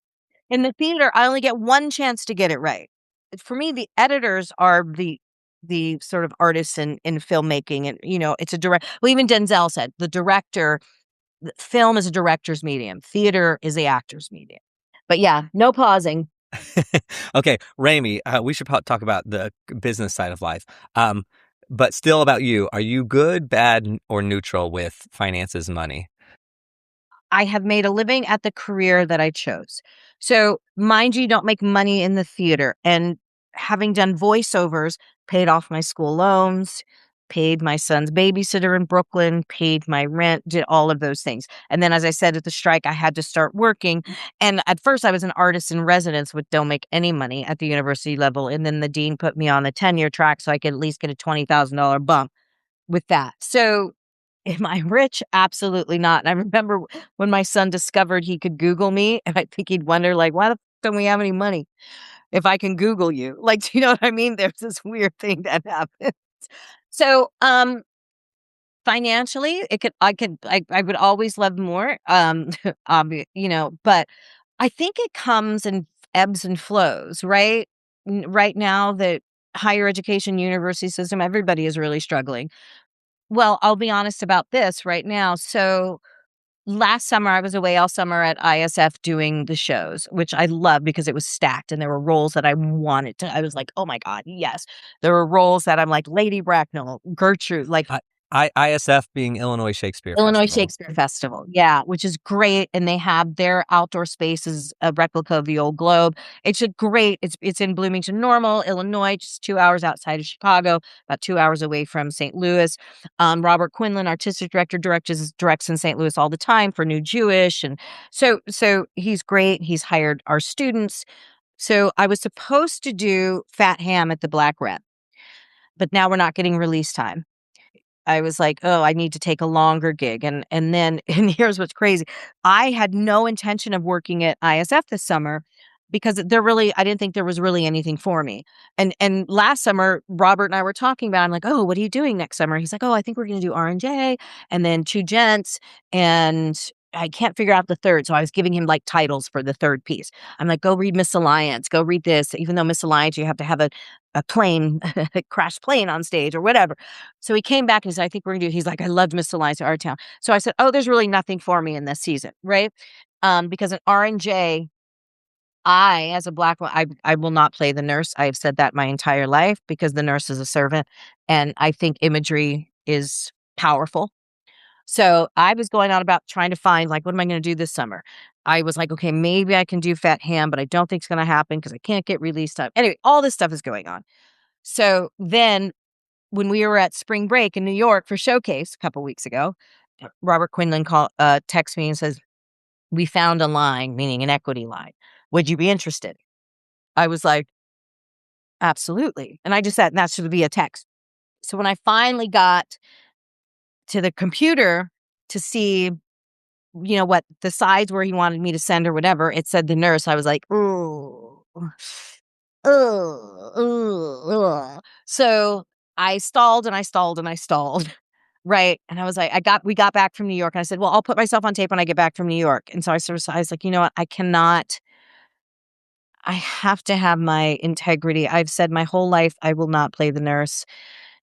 In the theater, I only get one chance to get it right. For me, the editors are the sort of artists in filmmaking. And, it's a direct, well, even Denzel said, film is a director's medium. Theater is the actor's medium. But yeah, no pausing. Okay, Rayme, we should talk about the business side of life. But still about you. Are you good, bad, or neutral with finances and money? I have made a living at the career that I chose. So, mind you, don't make money in the theater. And having done voiceovers, paid off my school loans, paid my son's babysitter in Brooklyn, paid my rent, did all of those things. And then, as I said, at the strike, I had to start working. And at first, I was an artist in residence, which don't make any money at the university level. And then the dean put me on the tenure track so I could at least get a $20,000 bump with that. So, am I rich? Absolutely not. And I remember when my son discovered he could Google me, and I think he'd wonder, like, why the don't we have any money? If I can Google you. Like, do you know what I mean? There's this weird thing that happens. So, financially, I would always love more, but I think it comes in ebbs and flows, right? Right now, the higher education university system, everybody is really struggling. Well, I'll be honest about this right now. So last summer, I was away all summer at ISF doing the shows, which I love because it was stacked and there were roles that I wanted to. I was like, oh my God, yes. There were roles that I'm like Lady Bracknell, Gertrude, like ISF being Illinois Shakespeare Illinois Festival. Shakespeare Festival, yeah, which is great, and they have their outdoor spaces, a replica of the old Globe. It's a great it's in Bloomington Normal, Illinois, just 2 hours outside of Chicago, about 2 hours away from St. Louis. Robert Quinlan, artistic director, directs in St. Louis all the time for New Jewish, and so he's great. He's hired our students. So I was supposed to do Fat Ham at the Black Rep, but now we're not getting release time. I was like, "Oh, I need to take a longer gig," and then and here's what's crazy. I had no intention of working at ISF this summer because I didn't think there was really anything for me. And last summer, Robert and I were talking about I'm like, "Oh, what are you doing next summer?" He's like, "Oh, I think we're gonna do R&J and then 2 gents, and I can't figure out the third." So I was giving him, like, titles for the third piece. I'm like, "Go read Miss Alliance, go read this," even though Miss Alliance, you have to have a plane, a crashed plane on stage or whatever. So he came back and he said, "I think we're gonna do," he's like, "I loved Miss Alliance at Our Town." So I said, "Oh, there's really nothing for me in this season," right? Because in R&J, as a Black one, I will not play the nurse. I have said that my entire life because the nurse is a servant, and I think imagery is powerful. So I was going on about trying to find, like, what am I gonna do this summer? I was like, "Okay, maybe I can do Fat Ham, but I don't think it's gonna happen because I can't get release time." Anyway, all this stuff is going on. So then when we were at spring break in New York for Showcase a couple weeks ago, Robert Quinlan texts me and says, "We found a line," meaning an equity line. "Would you be interested?" I was like, "Absolutely." And I just said, and that should be a text. So when I finally got to the computer to see, what the sides where he wanted me to send or whatever, it said the nurse. I was like, "Ooh. Ugh, ugh, ugh." So I stalled and I stalled and I stalled. Right. And I was like, we got back from New York and I said, well, I'll put myself on tape when I get back from New York. And so I was like, you know what? I have to have my integrity. I've said my whole life, I will not play the nurse,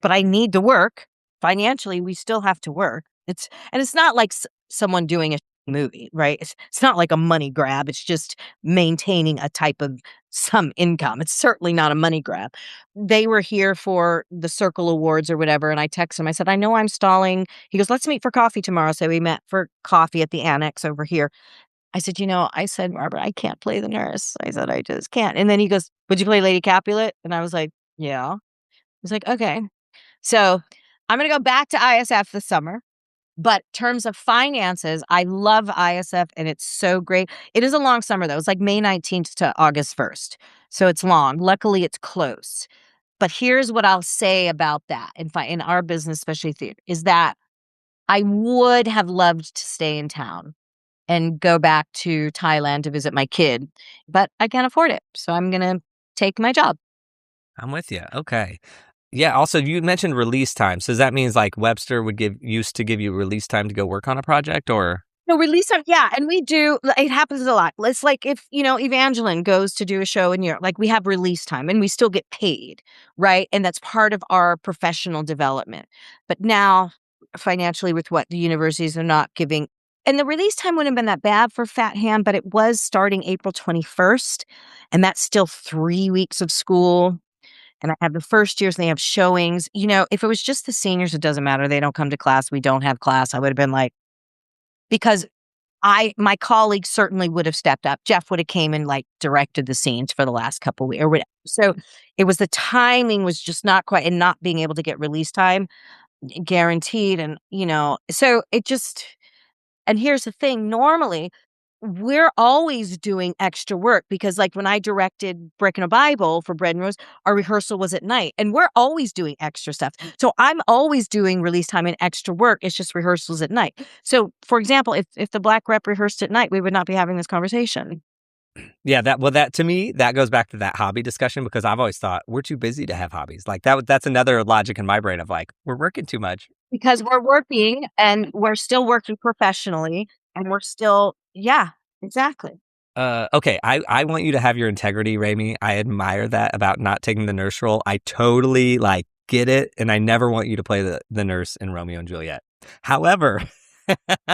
but I need to work. Financially, we still have to work. It's not like someone doing a movie, right? It's not like a money grab. It's just maintaining a type of some income. It's certainly not a money grab. They were here for the Circle Awards or whatever, and I texted him. I said, "I know I'm stalling." He goes, "Let's meet for coffee tomorrow." So we met for coffee at the annex over here. I said, I said, "Barbara, I can't play the nurse." I said, "I just can't." And then he goes, "Would you play Lady Capulet?" And I was like, "Yeah." He's like, "Okay." So I'm going to go back to ISF this summer. But terms of finances, I love ISF and it's so great. It is a long summer though. It's like May 19th to August 1st. So it's long. Luckily, it's close. But here's what I'll say about that in our business, especially theater, is that I would have loved to stay in town and go back to Thailand to visit my kid, but I can't afford it. So I'm going to take my job. I'm with you. Okay. Yeah. Also, you mentioned release time. So does that means like Webster used to give you release time to go work on a project, or? No, release time, yeah, and we do. It happens a lot. It's like if Evangeline goes to do a show in Europe, like we have release time, and we still get paid, right? And that's part of our professional development. But now, financially, with what the universities are not giving, and the release time wouldn't have been that bad for Fat Ham, but it was starting April 21st, and that's still 3 weeks of school. And I have the first years, and they have showings. If it was just the seniors, it doesn't matter. They don't come to class. We don't have class. I would have been like, because my colleagues certainly would have stepped up. Jeff would have came and like directed the scenes for the last couple weeks or whatever. So it was the timing was just not quite, and not being able to get release time guaranteed. And, so it just, and here's the thing, normally we're always doing extra work because like when I directed Breaking a Bible for Bread and Rose, our rehearsal was at night and we're always doing extra stuff. So I'm always doing release time and extra work. It's just rehearsals at night. So for example, if the Black Rep rehearsed at night, we would not be having this conversation. Yeah, that to me, that goes back to that hobby discussion because I've always thought we're too busy to have hobbies. Like that's another logic in my brain of like, we're working too much. Because we're working and we're still working professionally and we're still, yeah, exactly. Okay, I want you to have your integrity, Rayme. I admire that about not taking the nurse role. I totally like get it, and I never want you to play the nurse in Romeo and Juliet. However,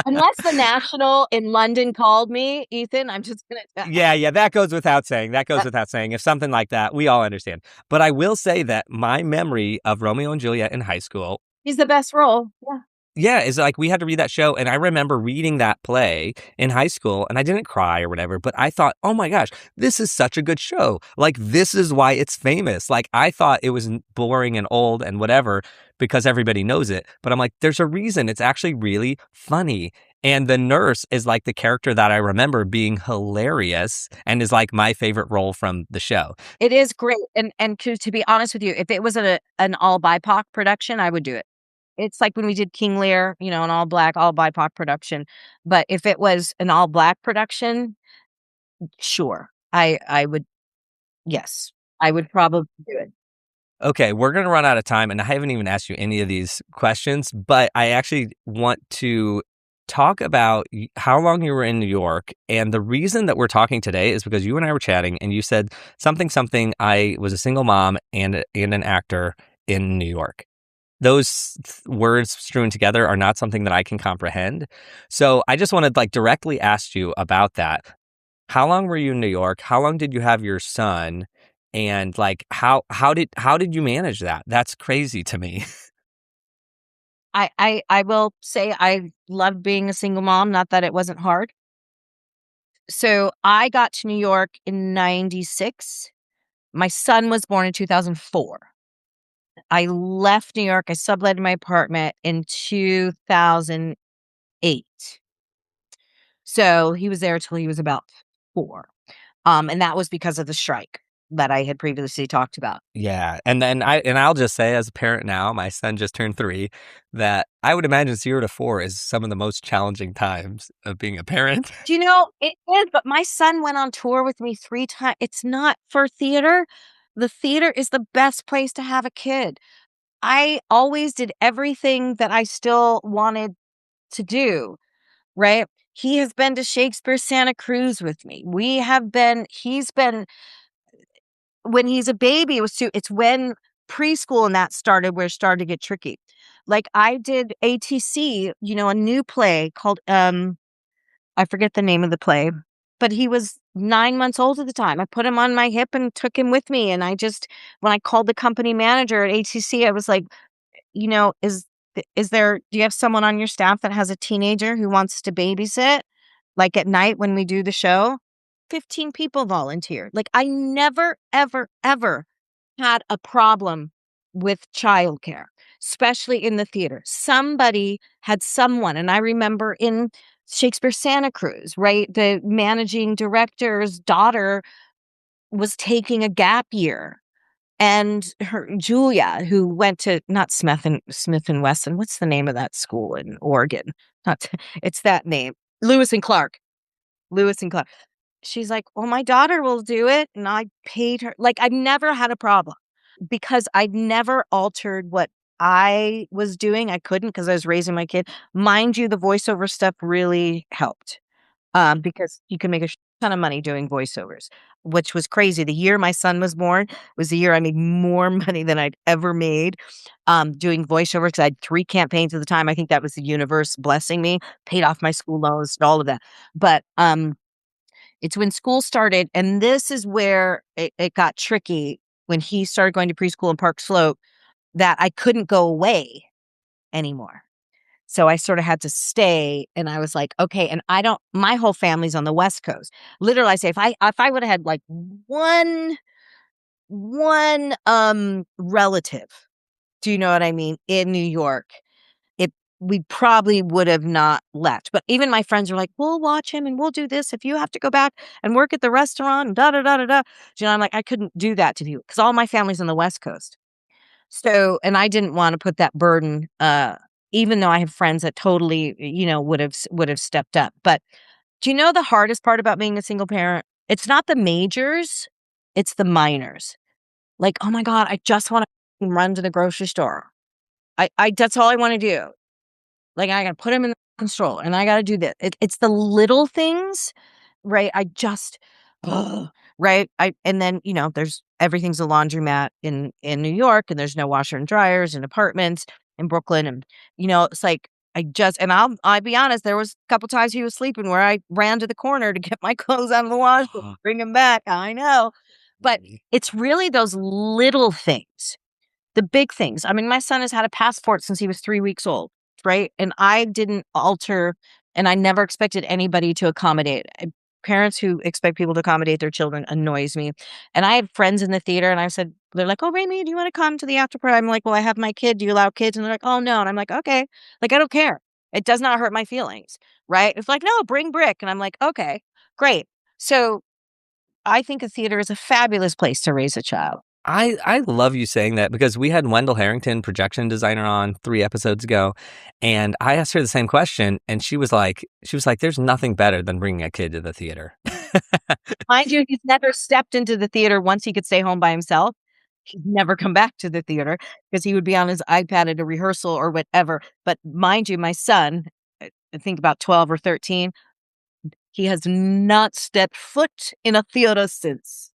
Unless the National in London called me, Ethan, I'm just going to. yeah, that goes without saying. That goes without saying. If something like that, we all understand. But I will say that my memory of Romeo and Juliet in high school, He's the best role. Yeah. yeah, is like we had to read that show, and I remember reading that play in high school, and I didn't cry or whatever, but I thought, oh my gosh, this is such a good show. Like, this is why it's famous. Like, I thought it was boring and old and whatever because everybody knows it, but I'm like, there's a reason. It's actually really funny. And the nurse is like the character that I remember being hilarious and is like my favorite role from the show. It is great. And to be honest with you, if it was an all BIPOC production, I would do it. It's like when we did King Lear, an all black, all BIPOC production. But if it was an all black production, sure. I would, yes, I would probably do it. Okay, we're going to run out of time, and I haven't even asked you any of these questions, but I actually want to talk about how long you were in New York. And the reason that we're talking today is because you and I were chatting, and you said something, I was a single mom and an actor in New York. Those words strewn together are not something that I can comprehend. So I just want to like directly ask you about that. How long were you in New York? How long did you have your son? And like how did you manage that? That's crazy to me. I will say I loved being a single mom, not that it wasn't hard. So I got to New York in 96. My son was born in 2004. I left New York. I subletted my apartment in 2008. So he was there till he was about 4. And that was because of the strike that I had previously talked about. Yeah. And then I'll just say as a parent now, my son just turned 3, that I would imagine 0 to 4 is some of the most challenging times of being a parent. Do you know, it is, but my son went on tour with me 3 times. It's not for theater. The theater is the best place to have a kid. I always did everything that I still wanted to do, right? He has been to Shakespeare Santa Cruz with me. He's been, when he's a baby, it's when preschool and that started where it started to get tricky. Like I did ATC, a new play called, I forget the name of the play, but he was 9 months old at the time. I put him on my hip and took him with me. And when I called the company manager at ATC, I was like, do you have someone on your staff that has a teenager who wants to babysit? Like at night when we do the show, 15 people volunteered. Like I never, ever, ever had a problem with childcare, especially in the theater. Somebody had someone, and I remember in Shakespeare Santa Cruz, right? The managing director's daughter was taking a gap year. And her Julia, who went to not Smith and Wesson, what's the name of that school in Oregon? Not it's that name. Lewis and Clark. Lewis and Clark. She's like, "Well, my daughter will do it." And I paid her. Like I've never had a problem because I'd never altered what I was doing. I couldn't because I was raising my kid. Mind you, the voiceover stuff really helped. Because you can make a ton of money doing voiceovers, which was crazy. The year my son was born was the year I made more money than I'd ever made doing voiceovers because I had 3 campaigns at the time. I think that was the universe blessing me, paid off my school loans and all of that. But it's when school started, and this is where it got tricky when he started going to preschool in Park Slope, that I couldn't go away anymore. So I sort of had to stay, and I was like, okay, and my whole family's on the West Coast. Literally, I say if I would have had like one relative, do you know what I mean, in New York, we probably would have not left. But even my friends were like, we'll watch him and we'll do this if you have to go back and work at the restaurant and da da da da da. I'm like, I couldn't do that to you because all my family's on the West Coast. So, and I didn't want to put that burden, even though I have friends that totally, would have stepped up. But do you know the hardest part about being a single parent It's not the majors, it's the minors. Like, oh my God, I just want to run to the grocery store. That's all I want to do. Like, I got to put them in the controller and I got to do this. It's the little things, right? Right. And then, there's everything's a laundromat in New York, and there's no washer and dryers in apartments in Brooklyn. And, it's like, and I'll be honest, there was a couple times he was sleeping where I ran to the corner to get my clothes out of the wash, bring them back. I know. But it's really those little things, the big things. I mean, my son has had a passport since he was 3 weeks old, right? And I didn't alter, and I never expected anybody to accommodate. Parents who expect people to accommodate their children annoys me. And I have friends in the theater, and I said, they're like, "Oh, Rayme, do you want to come to the after party?" I'm like, "Well, I have my kid. Do you allow kids?" And they're like, "Oh, no." And I'm like, "Okay." Like, I don't care. It does not hurt my feelings, right? It's like, "No, bring Brick." And I'm like, "Okay, great." So I think a theater is a fabulous place to raise a child. I love you saying that because we had Wendell Harrington, projection designer, on 3 episodes ago, and I asked her the same question, and she was like, "There's nothing better than bringing a kid to the theater." Mind you, he's never stepped into the theater once he could stay home by himself. He'd never come back to the theater because he would be on his iPad at a rehearsal or whatever. But mind you, my son, I think about 12 or 13, he has not stepped foot in a theater since.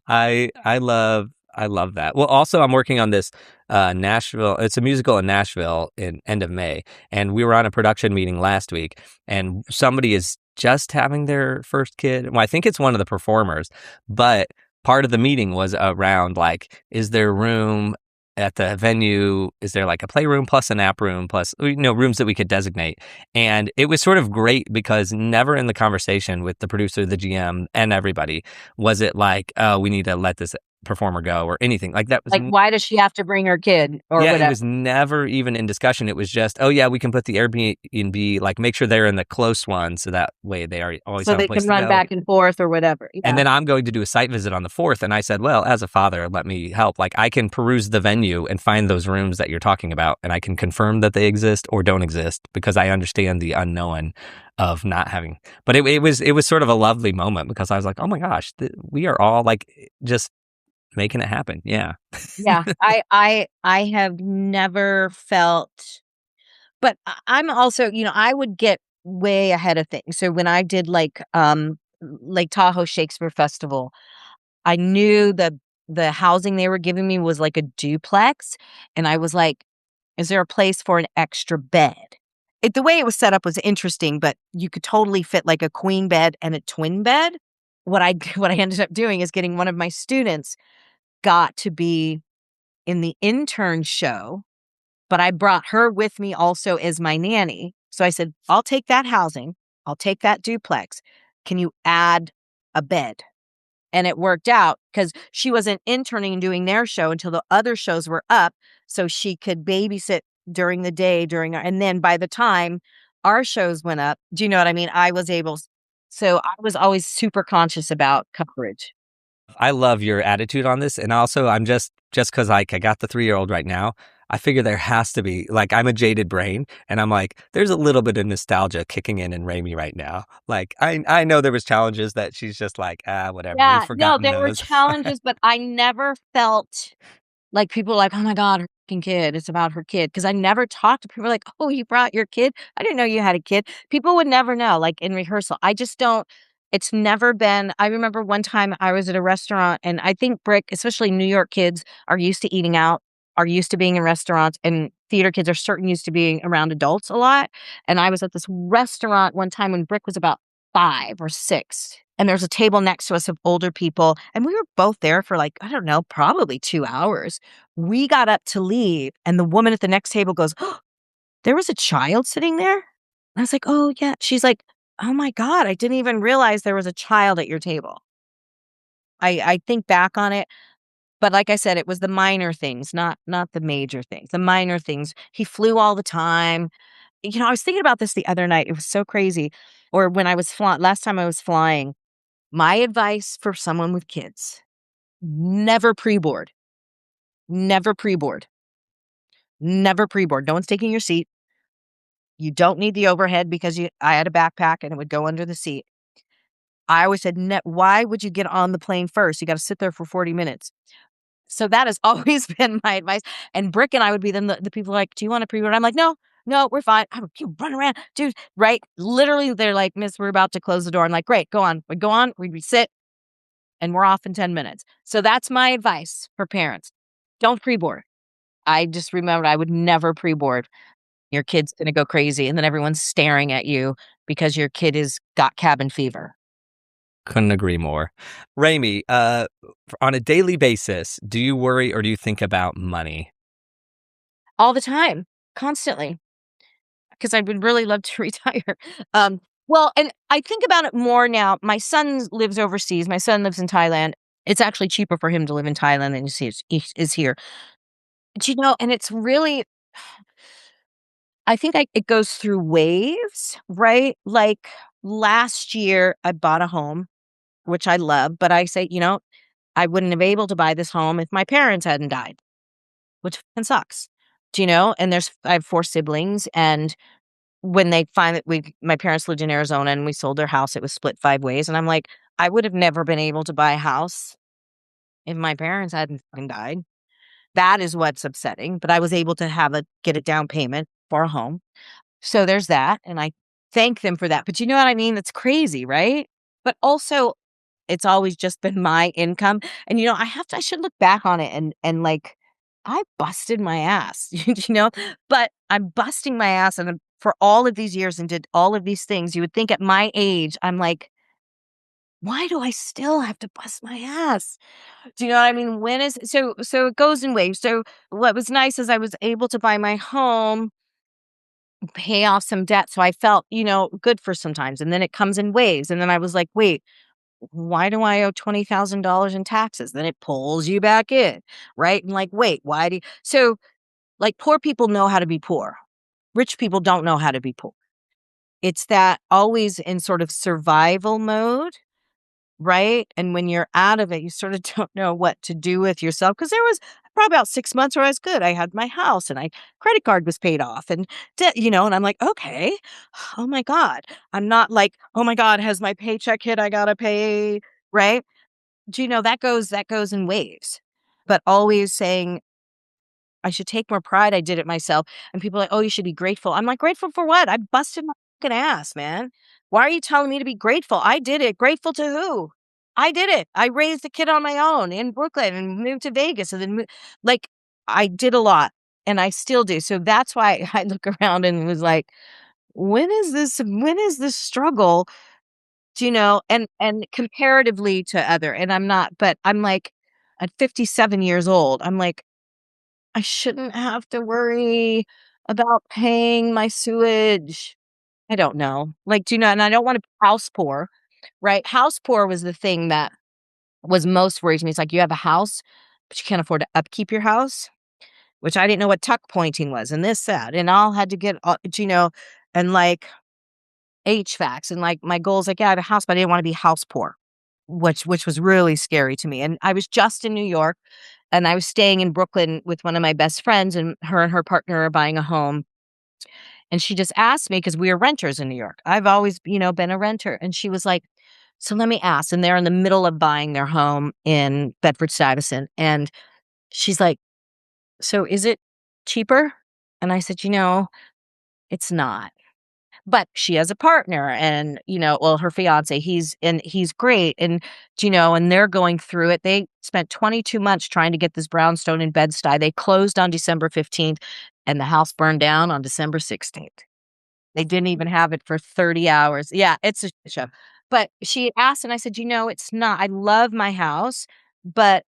I love that. Well, also I'm working on this Nashville. It's a musical in Nashville in end of May, and we were on a production meeting last week, and somebody is just having their first kid. Well, I think it's one of the performers, but part of the meeting was around like, is there room at the venue? Is there like a playroom plus a nap room plus rooms that we could designate? And it was sort of great because never in the conversation with the producer, the GM, and everybody was it like, oh, we need to let this performer go or anything like that. Like, why does she have to bring her kid or whatever? It was never even in discussion. It was just, oh yeah, we can put the Airbnb, like make sure they're in the close one, so that way they are always so have a they place can to run go. back and forth or whatever. Yeah. And then I'm going to do a site visit on the 4th, and I said, well, as a father, let me help. Like, I can peruse the venue and find those rooms that you're talking about, and I can confirm that they exist or don't exist because I understand the unknown of not having. But it was sort of a lovely moment because I was like, oh my gosh, we are all like just making it happen. Yeah. Yeah. I have never felt, but I'm also, I would get way ahead of things. So when I did like Lake Tahoe Shakespeare Festival, I knew the housing they were giving me was like a duplex, and I was like, is there a place for an extra bed? The way it was set up was interesting, but you could totally fit like a queen bed and a twin bed. What I ended up doing is getting one of my students got to be in the intern show, but I brought her with me also as my nanny. So I said, I'll take that housing. I'll take that duplex. Can you add a bed? And it worked out because she wasn't interning and doing their show until the other shows were up. So she could babysit during the day and then by the time our shows went up, do you know what I mean? So I was always super conscious about coverage. I love your attitude on this. And also, I'm just because like I got the 3-year-old right now, I figure there has to be, like, I'm a jaded brain, and I'm like, there's a little bit of nostalgia kicking in Rayme right now. Like, I know there was challenges that she's just like, whatever. Yeah, We've forgotten there were those. challenges, but I never felt like people were like, "Oh my God, her fucking kid. It's about her kid." Because I never talked to people like, "Oh, you brought your kid? I didn't know you had a kid." People would never know, like in rehearsal. I just don't, it's never been. I remember one time I was at a restaurant, and I think Brick, especially New York kids, are used to eating out, are used to being in restaurants, and theater kids are certain used to being around adults a lot. And I was at this restaurant one time when Brick was about 5 or 6. And there's a table next to us of older people. And we were both there for like, I don't know, probably 2 hours. We got up to leave. And the woman at the next table goes, "Oh, there was a child sitting there?" And I was like, "Oh, yeah." She's like, "Oh my God, I didn't even realize there was a child at your table." I think back on it. But like I said, it was the minor things, not the major things, the minor things. He flew all the time. I was thinking about this the other night. It was so crazy. Or when I was flying, last time I was flying, my advice for someone with kids, never pre-board. Never pre-board. Never pre-board. No one's taking your seat. You don't need the overhead because I had a backpack and it would go under the seat. I always said, why would you get on the plane first? You got to sit there for 40 minutes. So that has always been my advice. And Brick and I would be the people like, do you want to pre-board? I'm like, no, we're fine. You run around, dude. Right. Literally, they're like, Miss, we're about to close the door. I'm like, great, go on. We go on, we sit, and we're off in 10 minutes. So that's my advice for parents. Don't pre-board. I just remembered I would never pre-board. Your kid's going to go crazy, and then everyone's staring at you because your kid has got cabin fever. Couldn't agree more. Rayme, on a daily basis, do you worry or do you think about money? All the time, constantly, because I would really love to retire. Well, and I think about it more now. My son lives overseas. My son lives in Thailand. It's actually cheaper for him to live in Thailand than he is here. And it's really, I think it goes through waves, right? Like last year, I bought a home, which I love, but I say, I wouldn't have been able to buy this home if my parents hadn't died, which fucking sucks. And I have 4 siblings, and when they find that my parents lived in Arizona and we sold their house, it was split 5 ways. And I'm like, I would have never been able to buy a house if my parents hadn't fucking died. That is what's upsetting. But I was able to get a down payment for a home. So there's that. And I thank them for that. But you know what I mean? That's crazy, right? But also, it's always just been my income. And I should look back on it and like, I busted my ass, but I'm busting my ass and for all of these years and did all of these things. You would think at my age, I'm like, why do I still have to bust my ass? Do you know what I mean? So it goes in waves. So what was nice is I was able to buy my home, pay off some debt. So I felt, good for sometimes. And then it comes in waves. And then I was like, wait, why do I owe $20,000 in taxes? Then it pulls you back in, right? And like, wait, why do you? So like poor people know how to be poor. Rich people don't know how to be poor. It's that always in sort of survival mode, right? And when you're out of it, you sort of don't know what to do with yourself. Because there was probably about 6 months where I was good. I had my house and credit card was paid off and, and I'm like, okay, oh my God. I'm not like, oh my God, has my paycheck hit? I got to pay, right? That goes in waves, but always saying, I should take more pride. I did it myself. And people are like, oh, you should be grateful. I'm like, grateful for what? I busted my fucking ass, man. Why are you telling me to be grateful? I did it. Grateful to who? I did it. I raised a kid on my own in Brooklyn and moved to Vegas and then like I did a lot and I still do. So that's why I look around and was like, when is this struggle? And comparatively to other, and I'm not, but I'm like at 57 years old, I'm like, I shouldn't have to worry about paying my sewage. I don't know. Like, and I don't want to be house poor, right? House poor was the thing that was most worried to me. It's like you have a house, but you can't afford to upkeep your house, which I didn't know what tuck pointing was and this, that, and all had to get, and like HVACs and like my goals, like, yeah, I have a house, but I didn't want to be house poor, which was really scary to me. And I was just in New York and I was staying in Brooklyn with one of my best friends, and her partner are buying a home. And she just asked me, because we are renters in New York. I've always, been a renter. And she was like, so let me ask. And they're in the middle of buying their home in Bedford-Stuyvesant. And she's like, so is it cheaper? And I said, it's not. But she has a partner and, her fiance, he's great. And, and they're going through it. They spent 22 months trying to get this brownstone in Bed-Stuy. They closed on December 15th and the house burned down on December 16th. They didn't even have it for 30 hours. Yeah, it's a shit show. But she asked and I said, it's not. I love my house, but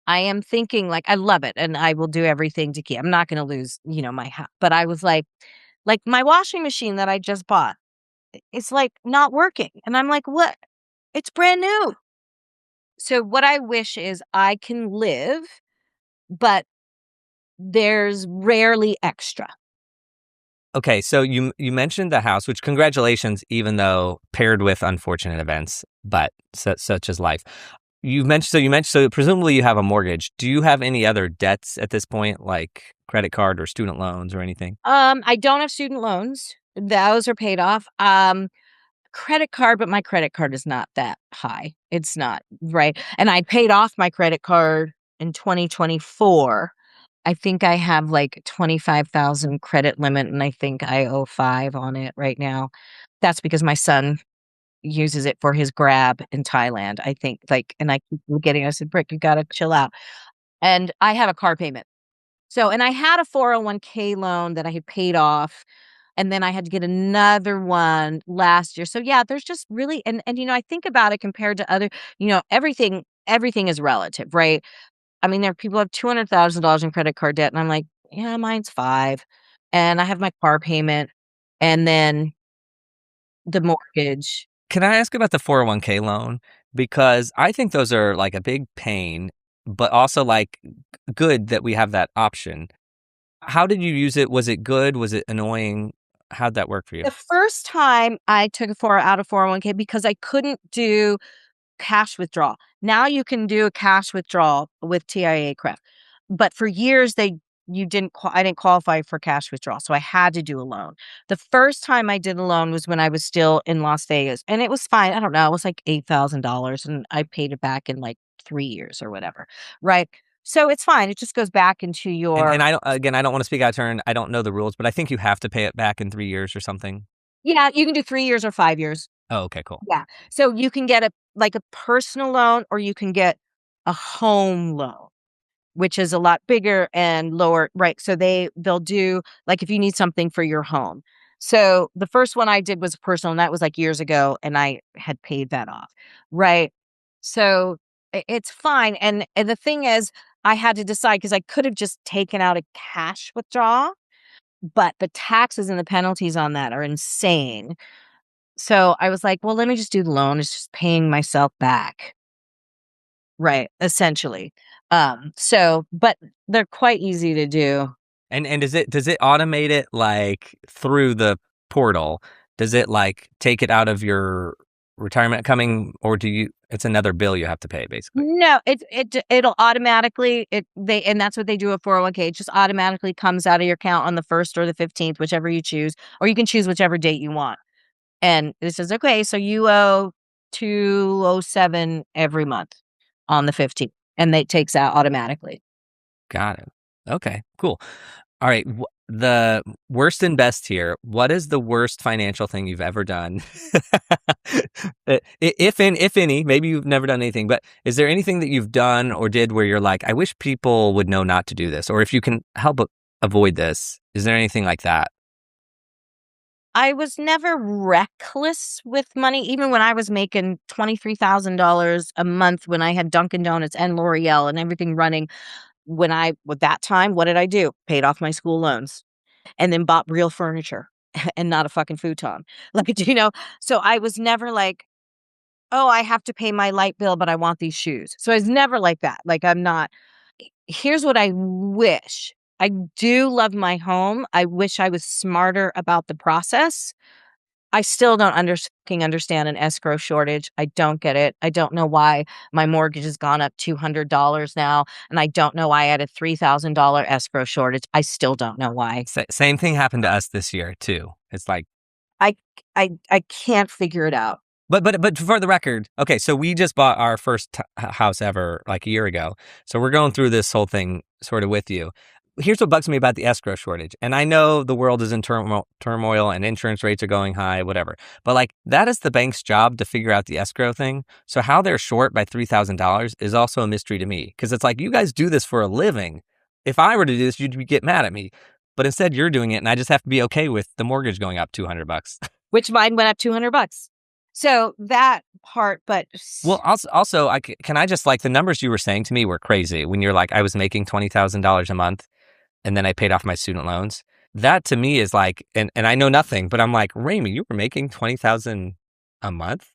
I am thinking like, I love it and I will do everything to keep. I'm not going to lose, my house. But I was like my washing machine that I just bought, it's like not working. And I'm like, what? It's brand new. So what I wish is I can live, but there's rarely extra. Okay, so you mentioned the house, which congratulations, even though paired with unfortunate events, but such as life. So presumably you have a mortgage. Do you have any other debts at this point, like credit card or student loans or anything? I don't have student loans. Those are paid off. credit card, but my credit card is not that high. It's not, right? And I paid off my credit card in 2024. I think I have like 25,000 credit limit, and I think I owe 5 on it right now. That's because my son uses it for his grab in Thailand, I think, like, and I keep getting, I said, "Brick, you gotta chill out." And I have a car payment. So, and I had a 401k loan that I had paid off, and then I had to get another one last year. So yeah, there's just really, and I think about it compared to other, everything is relative, right? I mean, there are people who have $200,000 in credit card debt, and I'm like, yeah, mine's 5, and I have my car payment, and then the mortgage. Can I ask about the 401k loan? Because I think those are like a big pain, but also like good that we have that option. How did you use it? Was it good? Was it annoying? How'd that work for you? The first time I took out of 401k because I couldn't do cash withdrawal. Now you can do a cash withdrawal with TIAA CREF. But for years I didn't qualify for cash withdrawal, so I had to do a loan. The first time I did a loan was when I was still in Las Vegas, and it was fine. I don't know, it was like $8,000, and I paid it back in like 3 years or whatever, right? So it's fine. It just goes back into And your. I don't want to speak out of turn. I don't know the rules, but I think you have to pay it back in 3 years or something. Yeah, you can do 3 years or 5 years. Oh, okay, cool. Yeah. So you can get a personal loan, or you can get a home loan, which is a lot bigger and lower, right? So they'll do, like, if you need something for your home. So the first one I did was personal, and that was like years ago, and I had paid that off, right? So it's fine. And the thing is, I had to decide because I could have just taken out a cash withdrawal, but the taxes and the penalties on that are insane. So I was like, well, let me just do the loan. It's just paying myself back. Right, essentially. But they're quite easy to do. And does it automate it like through the portal? Does it like take it out of your retirement coming, or it's another bill you have to pay basically? No, it'll automatically, and that's what they do at 401k. It just automatically comes out of your account on the 1st or the 15th, whichever you choose, or you can choose whichever date you want. And it says, okay, so you owe 207 every month on the 15th, and it takes out automatically. Got it. Okay, cool. All right. The worst and best here. What is the worst financial thing you've ever done? If any, maybe you've never done anything, but is there anything that you've done or did where you're like, I wish people would know not to do this, or if you can help avoid this, is there anything like that? I was never reckless with money, even when I was making $23,000 a month, when I had Dunkin' Donuts and L'Oreal and everything running. With that time, what did I do? Paid off my school loans and then bought real furniture and not a fucking futon. So I was never like, oh, I have to pay my light bill, but I want these shoes. So I was never like that. Like, I'm not. Here's what I wish. I do love my home. I wish I was smarter about the process. I still don't understand an escrow shortage. I don't get it. I don't know why my mortgage has gone up $200 now, and I don't know why I had a $3,000 escrow shortage. I still don't know why. Same thing happened to us this year too. It's like, I I can't figure it out. But for the record, okay, so we just bought our first house ever like a year ago. So we're going through this whole thing sort of with you. Here's what bugs me about the escrow shortage. And I know the world is in turmoil and insurance rates are going high, whatever. But like that is the bank's job to figure out the escrow thing. So how they're short by $3,000 is also a mystery to me, because it's like, you guys do this for a living. If I were to do this, you'd get mad at me. But instead you're doing it, and I just have to be okay with the mortgage going up $200. Which mine went up $200. So that part, but Well, also, can I just, like, the numbers you were saying to me were crazy when you're like, I was making $20,000 a month and then I paid off my student loans. That to me is like, and I know nothing, but I'm like, Rayme, you were making 20,000 a month?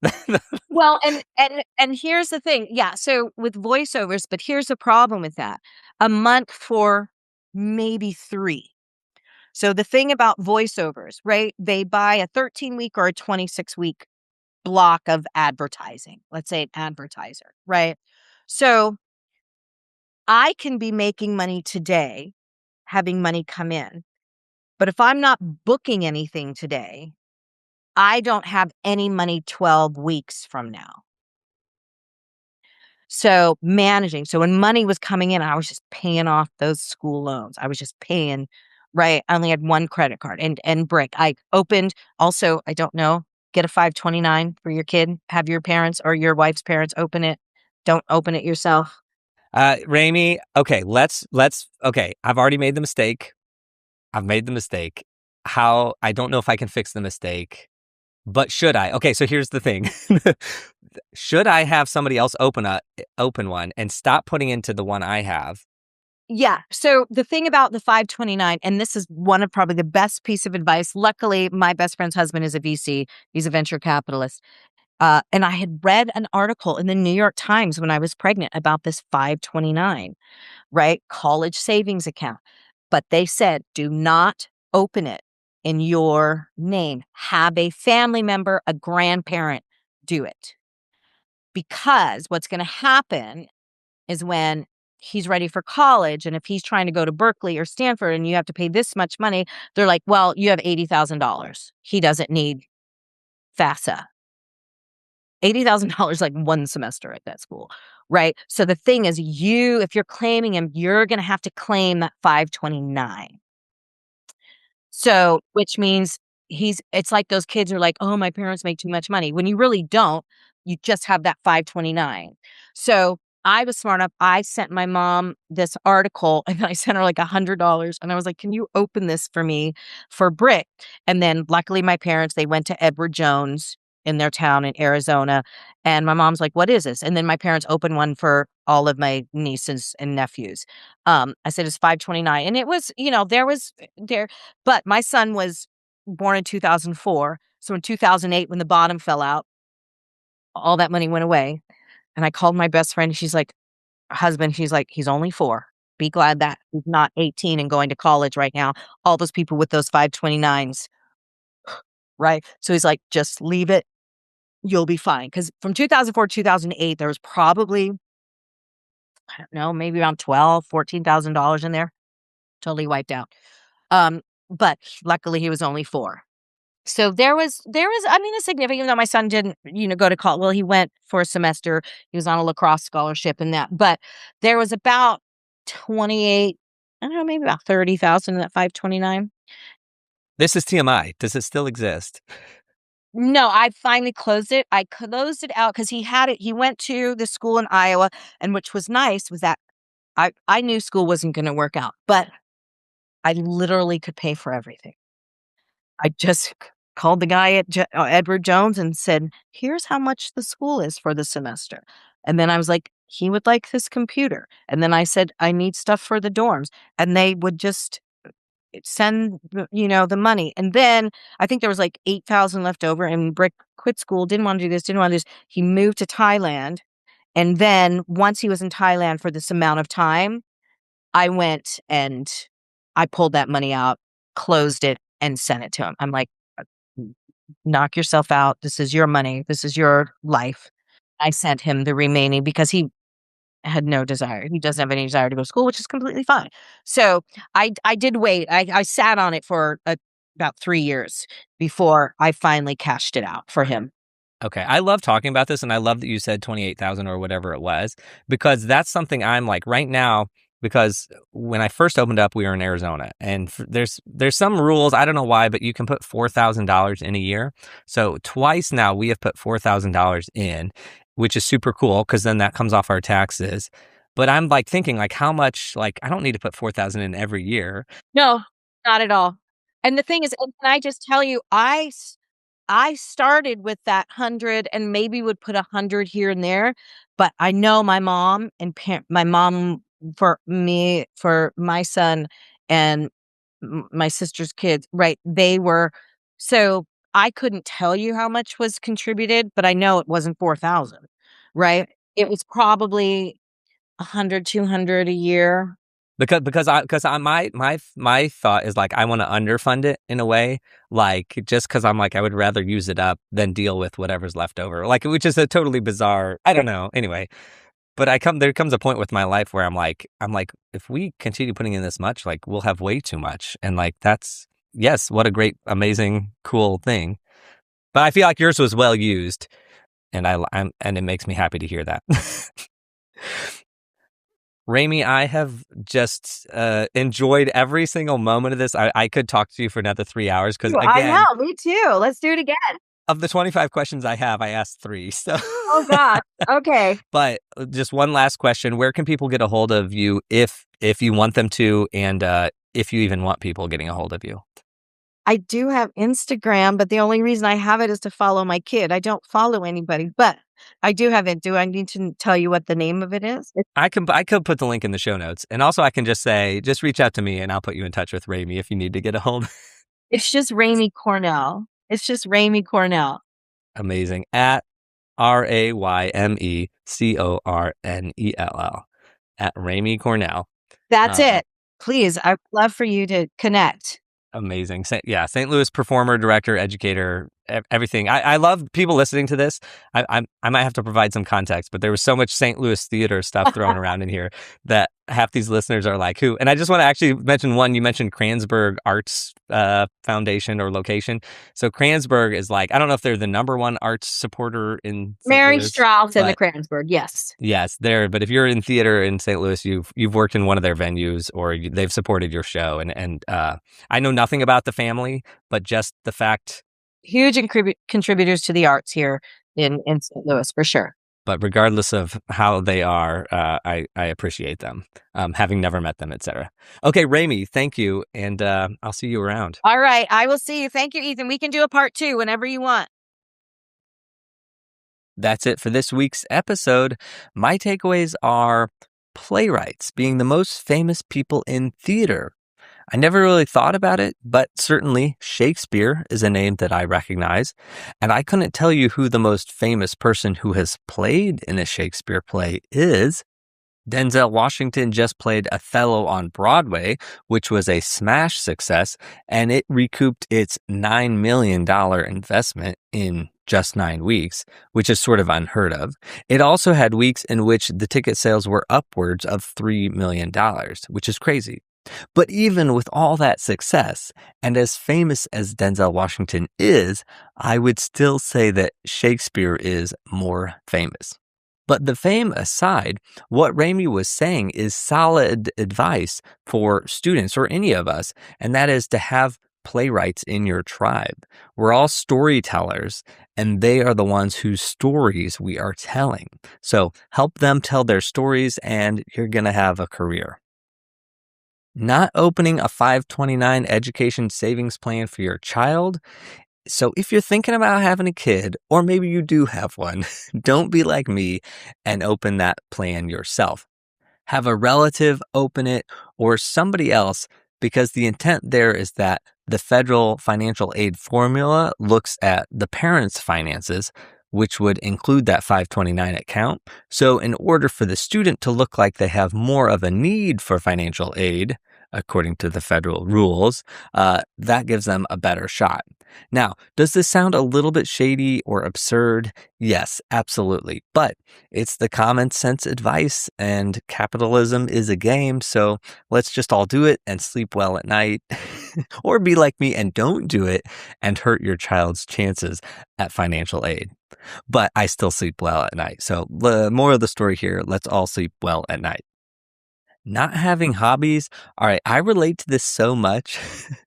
well, and here's the thing. Yeah, so with voiceovers, but here's the problem with that. A month for maybe 3. So the thing about voiceovers, right? They buy a 13-week or a 26-week block of advertising. Let's say an advertiser, right? So I can be making money today, having money come in. But if I'm not booking anything today, I don't have any money 12 weeks from now. So managing. So when money was coming in, I was just paying off those school loans. I was just paying, right? I only had one credit card and brick. I opened also, I don't know, get a 529 for your kid. Have your parents or your wife's parents open it. Don't open it yourself. Rayme, okay, okay, I've already made the mistake. I've made the mistake. I don't know if I can fix the mistake, but should I? Okay, so here's the thing. Should I have somebody else open one and stop putting into the one I have? Yeah. So the thing about the 529, and this is one of probably the best piece of advice. Luckily, my best friend's husband is a VC. He's a venture capitalist. And I had read an article in the New York Times when I was pregnant about this 529, right? College savings account. But they said, do not open it in your name. Have a family member, a grandparent do it. Because what's going to happen is when he's ready for college, and if he's trying to go to Berkeley or Stanford and you have to pay this much money, they're like, well, you have $80,000. He doesn't need FAFSA. $80,000 like one semester at that school, right? So the thing is, if you're claiming him, you're going to have to claim that 529. So, which means it's like those kids are like, oh, my parents make too much money. When you really don't, you just have that 529. So I was smart enough. I sent my mom this article and I sent her like $100. And I was like, can you open this for me for Brick? And then luckily my parents, they went to Edward Jones in their town in Arizona. And my mom's like, what is this? And then my parents opened one for all of my nieces and nephews. I said, it's 529. And it was, but my son was born in 2004. So in 2008, when the bottom fell out, all that money went away. And I called my best friend. She's like, she's like, he's only 4. Be glad that he's not 18 and going to college right now. All those people with those 529s. Right. So he's like, just leave it. You'll be fine. Because from 2004 to 2008, there was probably, I don't know, maybe around $14,000 in there. Totally wiped out. But luckily he was only 4. So there was, I mean, a significant, even though my son didn't, go to college. Well, he went for a semester. He was on a lacrosse scholarship and that, but there was about 28, I don't know, maybe about 30,000 in that 529. This is TMI. Does it still exist? No, I finally closed it. I closed it out because he had it. He went to the school in Iowa, and which was nice was that I knew school wasn't going to work out, but I literally could pay for everything. I just called the guy at Edward Jones and said, here's how much the school is for the semester. And then I was like, he would like this computer. And then I said, I need stuff for the dorms. And they would just send, the money. And then I think there was like 8,000 left over, and Brick quit school, didn't want to do this, didn't want to do this. He moved to Thailand. And then once he was in Thailand for this amount of time, I went and I pulled that money out, closed it, and sent it to him. I'm like, knock yourself out. This is your money. This is your life. I sent him the remaining because he had no desire. He doesn't have any desire to go to school, which is completely fine. So I did wait. I sat on it for about 3 years before I finally cashed it out for him. Okay. I love talking about this, and I love that you said 28,000 or whatever it was, because that's something I'm like right now, because when I first opened up, we were in Arizona, and there's some rules. I don't know why, but you can put $4,000 in a year. So twice now we have put $4,000 in, which is super cool because then that comes off our taxes. But I'm like thinking like how much, like I don't need to put 4,000 in every year. No, not at all. And the thing is, and can I just tell you, I started with that 100 and maybe would put 100 here and there, but I know my mom and my mom for me, for my son and my sister's kids, right? So I couldn't tell you how much was contributed, but I know it wasn't 4,000, right? It was probably 100, 200 a year. Because my thought is like I want to underfund it in a way, like just because I'm like I would rather use it up than deal with whatever's left over, like which is a totally bizarre. I don't know. Anyway, but there comes a point with my life where I'm like if we continue putting in this much, like we'll have way too much, and like that's yes, what a great, amazing, cool thing. But I feel like yours was well used, and and it makes me happy to hear that. Rayme, I have just enjoyed every single moment of this. I could talk to you for another 3 hours because, I again, know, me too. Let's do it again. of the 25 questions I have, I asked 3. So, Oh God. Okay. but just one last question: where can people get a hold of you if you want them to, and if you even want people getting a hold of you? I do have Instagram, but the only reason I have it is to follow my kid. I don't follow anybody, but I do have it. Do I need to tell you what the name of it is? I could put the link in the show notes, and also I can just say, just reach out to me, and I'll put you in touch with Rayme if you need to get a hold. It's just Rayme Cornell. It's just Rayme Cornell. Amazing. At RaymeCornell at Rayme Cornell. That's it. Please, I'd love for you to connect. Amazing. St. Louis performer, director, educator, everything. I love people listening to this. I might have to provide some context, but there was so much St. Louis theater stuff thrown around in here that half these listeners are like, who? And I just want to actually mention one. You mentioned Kranzberg Arts Foundation or location. So Kranzberg is like, I don't know if they're the #1 arts supporter in St. Mary Louis, Strauss and the Kranzberg. Yes. Yes, there. But if you're in theater in St. Louis, you've worked in one of their venues, or they've supported your show. And I know nothing about the family, but just the fact, huge contributors to the arts here in St. Louis, for sure. But regardless of how they are, I appreciate them, having never met them, etc. Okay, Rayme, thank you, and I'll see you around. All right, I will see you. Thank you, Ethan. We can do a part 2 whenever you want. That's it for this week's episode. My takeaways are playwrights being the most famous people in theater. I never really thought about it, but certainly Shakespeare is a name that I recognize, and I couldn't tell you who the most famous person who has played in a Shakespeare play is. Denzel Washington just played Othello on Broadway, which was a smash success, and it recouped its $9 million investment in just 9 weeks, which is sort of unheard of. It also had weeks in which the ticket sales were upwards of $3 million, which is crazy. But even with all that success, and as famous as Denzel Washington is, I would still say that Shakespeare is more famous. But the fame aside, what Rayme was saying is solid advice for students or any of us, and that is to have playwrights in your tribe. We're all storytellers, and they are the ones whose stories we are telling. So help them tell their stories, and you're going to have a career. Not opening a 529 education savings plan for your child. So if you're thinking about having a kid, or maybe you do have one, don't be like me and open that plan yourself. Have a relative open it or somebody else, because the intent there is that the federal financial aid formula looks at the parent's finances, which would include that 529 account. So in order for the student to look like they have more of a need for financial aid, according to the federal rules, that gives them a better shot. Now, does this sound a little bit shady or absurd? Yes, absolutely. But it's the common sense advice, and capitalism is a game, so let's just all do it and sleep well at night. Or be like me and don't do it and hurt your child's chances at financial aid. But I still sleep well at night. So the moral of the story here, let's all sleep well at night. Not having hobbies. All right, I relate to this so much.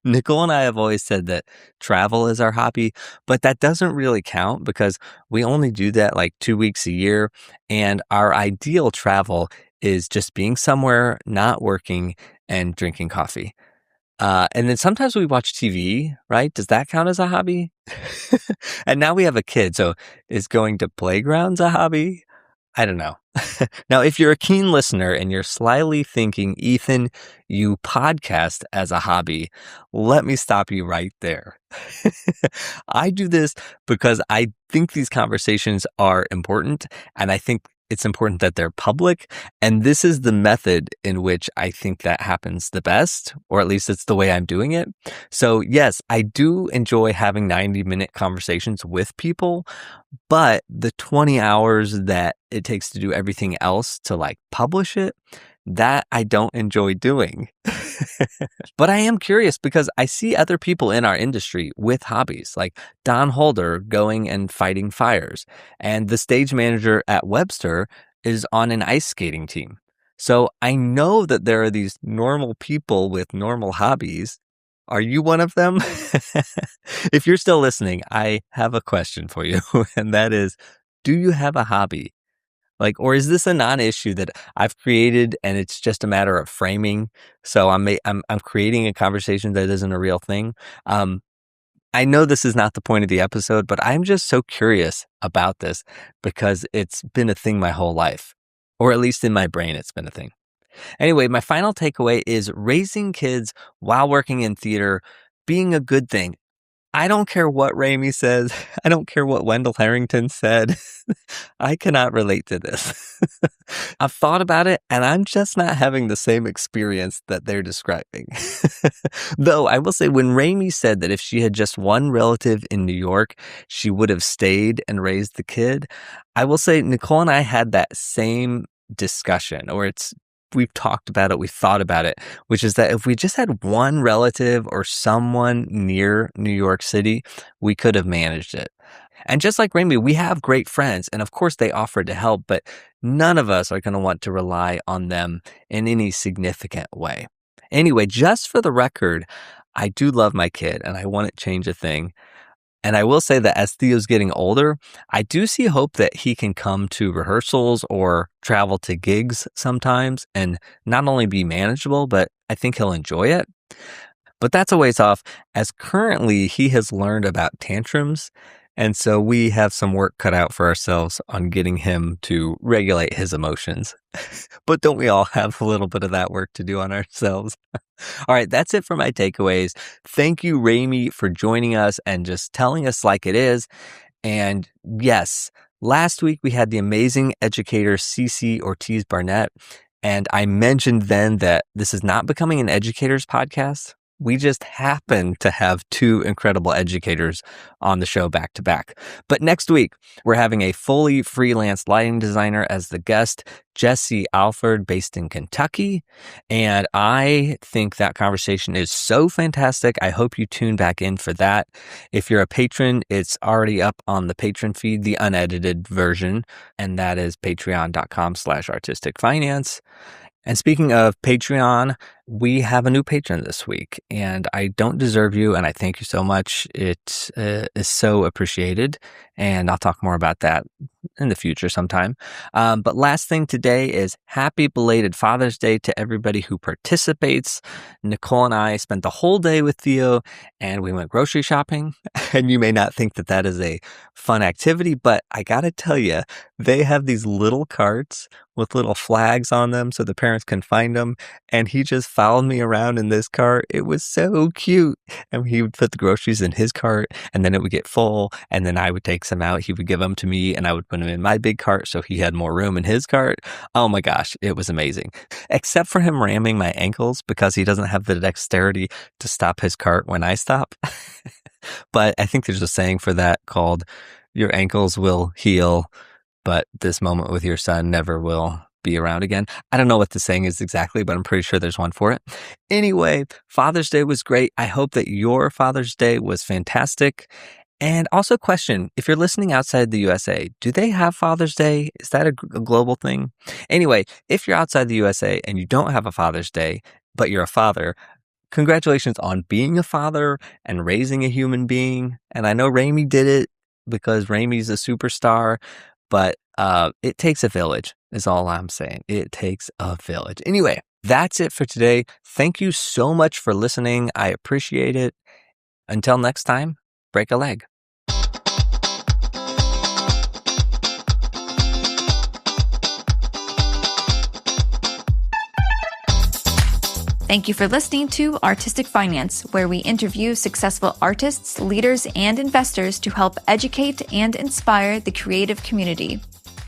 Nicole and I have always said that travel is our hobby, but that doesn't really count because we only do that like 2 weeks a year. And our ideal travel is just being somewhere, not working, and drinking coffee. And then sometimes we watch TV, right? Does that count as a hobby? And now we have a kid, so is going to playgrounds a hobby? I don't know. Now, if you're a keen listener and you're slyly thinking, Ethan, you podcast as a hobby, let me stop you right there. I do this because I think these conversations are important, and I think it's important that they're public. And this is the method in which I think that happens the best, or at least it's the way I'm doing it. So yes, I do enjoy having 90-minute conversations with people, but the 20 hours that it takes to do everything else to like publish it, that I don't enjoy doing. But I am curious because I see other people in our industry with hobbies, like Don Holder going and fighting fires, and the stage manager at Webster is on an ice skating team. So I know that there are these normal people with normal hobbies. Are you one of them? If you're still listening, I have a question for you, and that is, do you have a hobby? Like, or is this a non-issue that I've created and it's just a matter of framing? So I'm creating a conversation that isn't a real thing. I know this is not the point of the episode, but I'm just so curious about this because it's been a thing my whole life, or at least in my brain, it's been a thing. Anyway, my final takeaway is raising kids while working in theater being a good thing. I don't care what Rayme says. I don't care what Wendell Harrington said. I cannot relate to this. I've thought about it, and I'm just not having the same experience that they're describing. Though I will say, when Rayme said that if she had just one relative in New York, she would have stayed and raised the kid, I will say Nicole and I had that same discussion, or we've talked about it, we've thought about it, which is that if we just had one relative or someone near New York City, we could have managed it. And just like Rayme, we have great friends, and of course they offered to help, but none of us are going to want to rely on them in any significant way. Anyway, just for the record, I do love my kid, and I wouldn't change a thing. And I will say that as Theo's getting older, I do see hope that he can come to rehearsals or travel to gigs sometimes and not only be manageable, but I think he'll enjoy it. But that's a ways off, as currently he has learned about tantrums. And so we have some work cut out for ourselves on getting him to regulate his emotions. But don't we all have a little bit of that work to do on ourselves? All right, that's it for my takeaways. Thank you, Rayme, for joining us and just telling us like it is. And yes, last week we had the amazing educator CC Ortiz Barnett. And I mentioned then that this is not becoming an educator's podcast. We just happen to have two incredible educators on the show back to back. But next week, we're having a fully freelance lighting designer as the guest, Jesse Alford, based in Kentucky. And I think that conversation is so fantastic. I hope you tune back in for that. If you're a patron, it's already up on the patron feed, the unedited version. And that is patreon.com/artisticfinance. And speaking of Patreon, we have a new patron this week, and I don't deserve you, and I thank you so much. It is so appreciated, and I'll talk more about that in the future sometime. But last thing today is happy belated Father's Day to everybody who participates. Nicole and I spent the whole day with Theo, and we went grocery shopping. And you may not think that that is a fun activity, but I gotta tell you, they have these little carts with little flags on them so the parents can find them. And he just followed me around in this cart. It was so cute. And he would put the groceries in his cart, and then it would get full. And then I would take some out. He would give them to me, and I would put them in my big cart so he had more room in his cart. Oh my gosh, it was amazing. Except for him ramming my ankles because he doesn't have the dexterity to stop his cart when I stop. But I think there's a saying for that called, your ankles will heal, but this moment with your son never will be around again. I don't know what the saying is exactly, but I'm pretty sure there's one for it. Anyway, Father's Day was great. I hope that your Father's Day was fantastic. And also question, if you're listening outside the USA, do they have Father's Day? Is that a global thing? Anyway, if you're outside the USA and you don't have a Father's Day, but you're a father, congratulations on being a father and raising a human being. And I know Rayme did it because Rayme's a superstar, but it takes a village is all I'm saying. It takes a village. Anyway, that's it for today. Thank you so much for listening. I appreciate it. Until next time, break a leg. Thank you for listening to Artistic Finance, where we interview successful artists, leaders, and investors to help educate and inspire the creative community.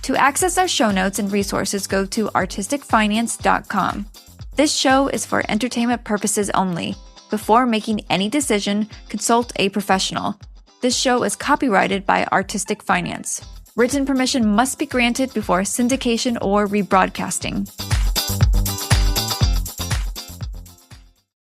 To access our show notes and resources, go to artisticfinance.com. This show is for entertainment purposes only. Before making any decision, consult a professional. This show is copyrighted by Artistic Finance. Written permission must be granted before syndication or rebroadcasting.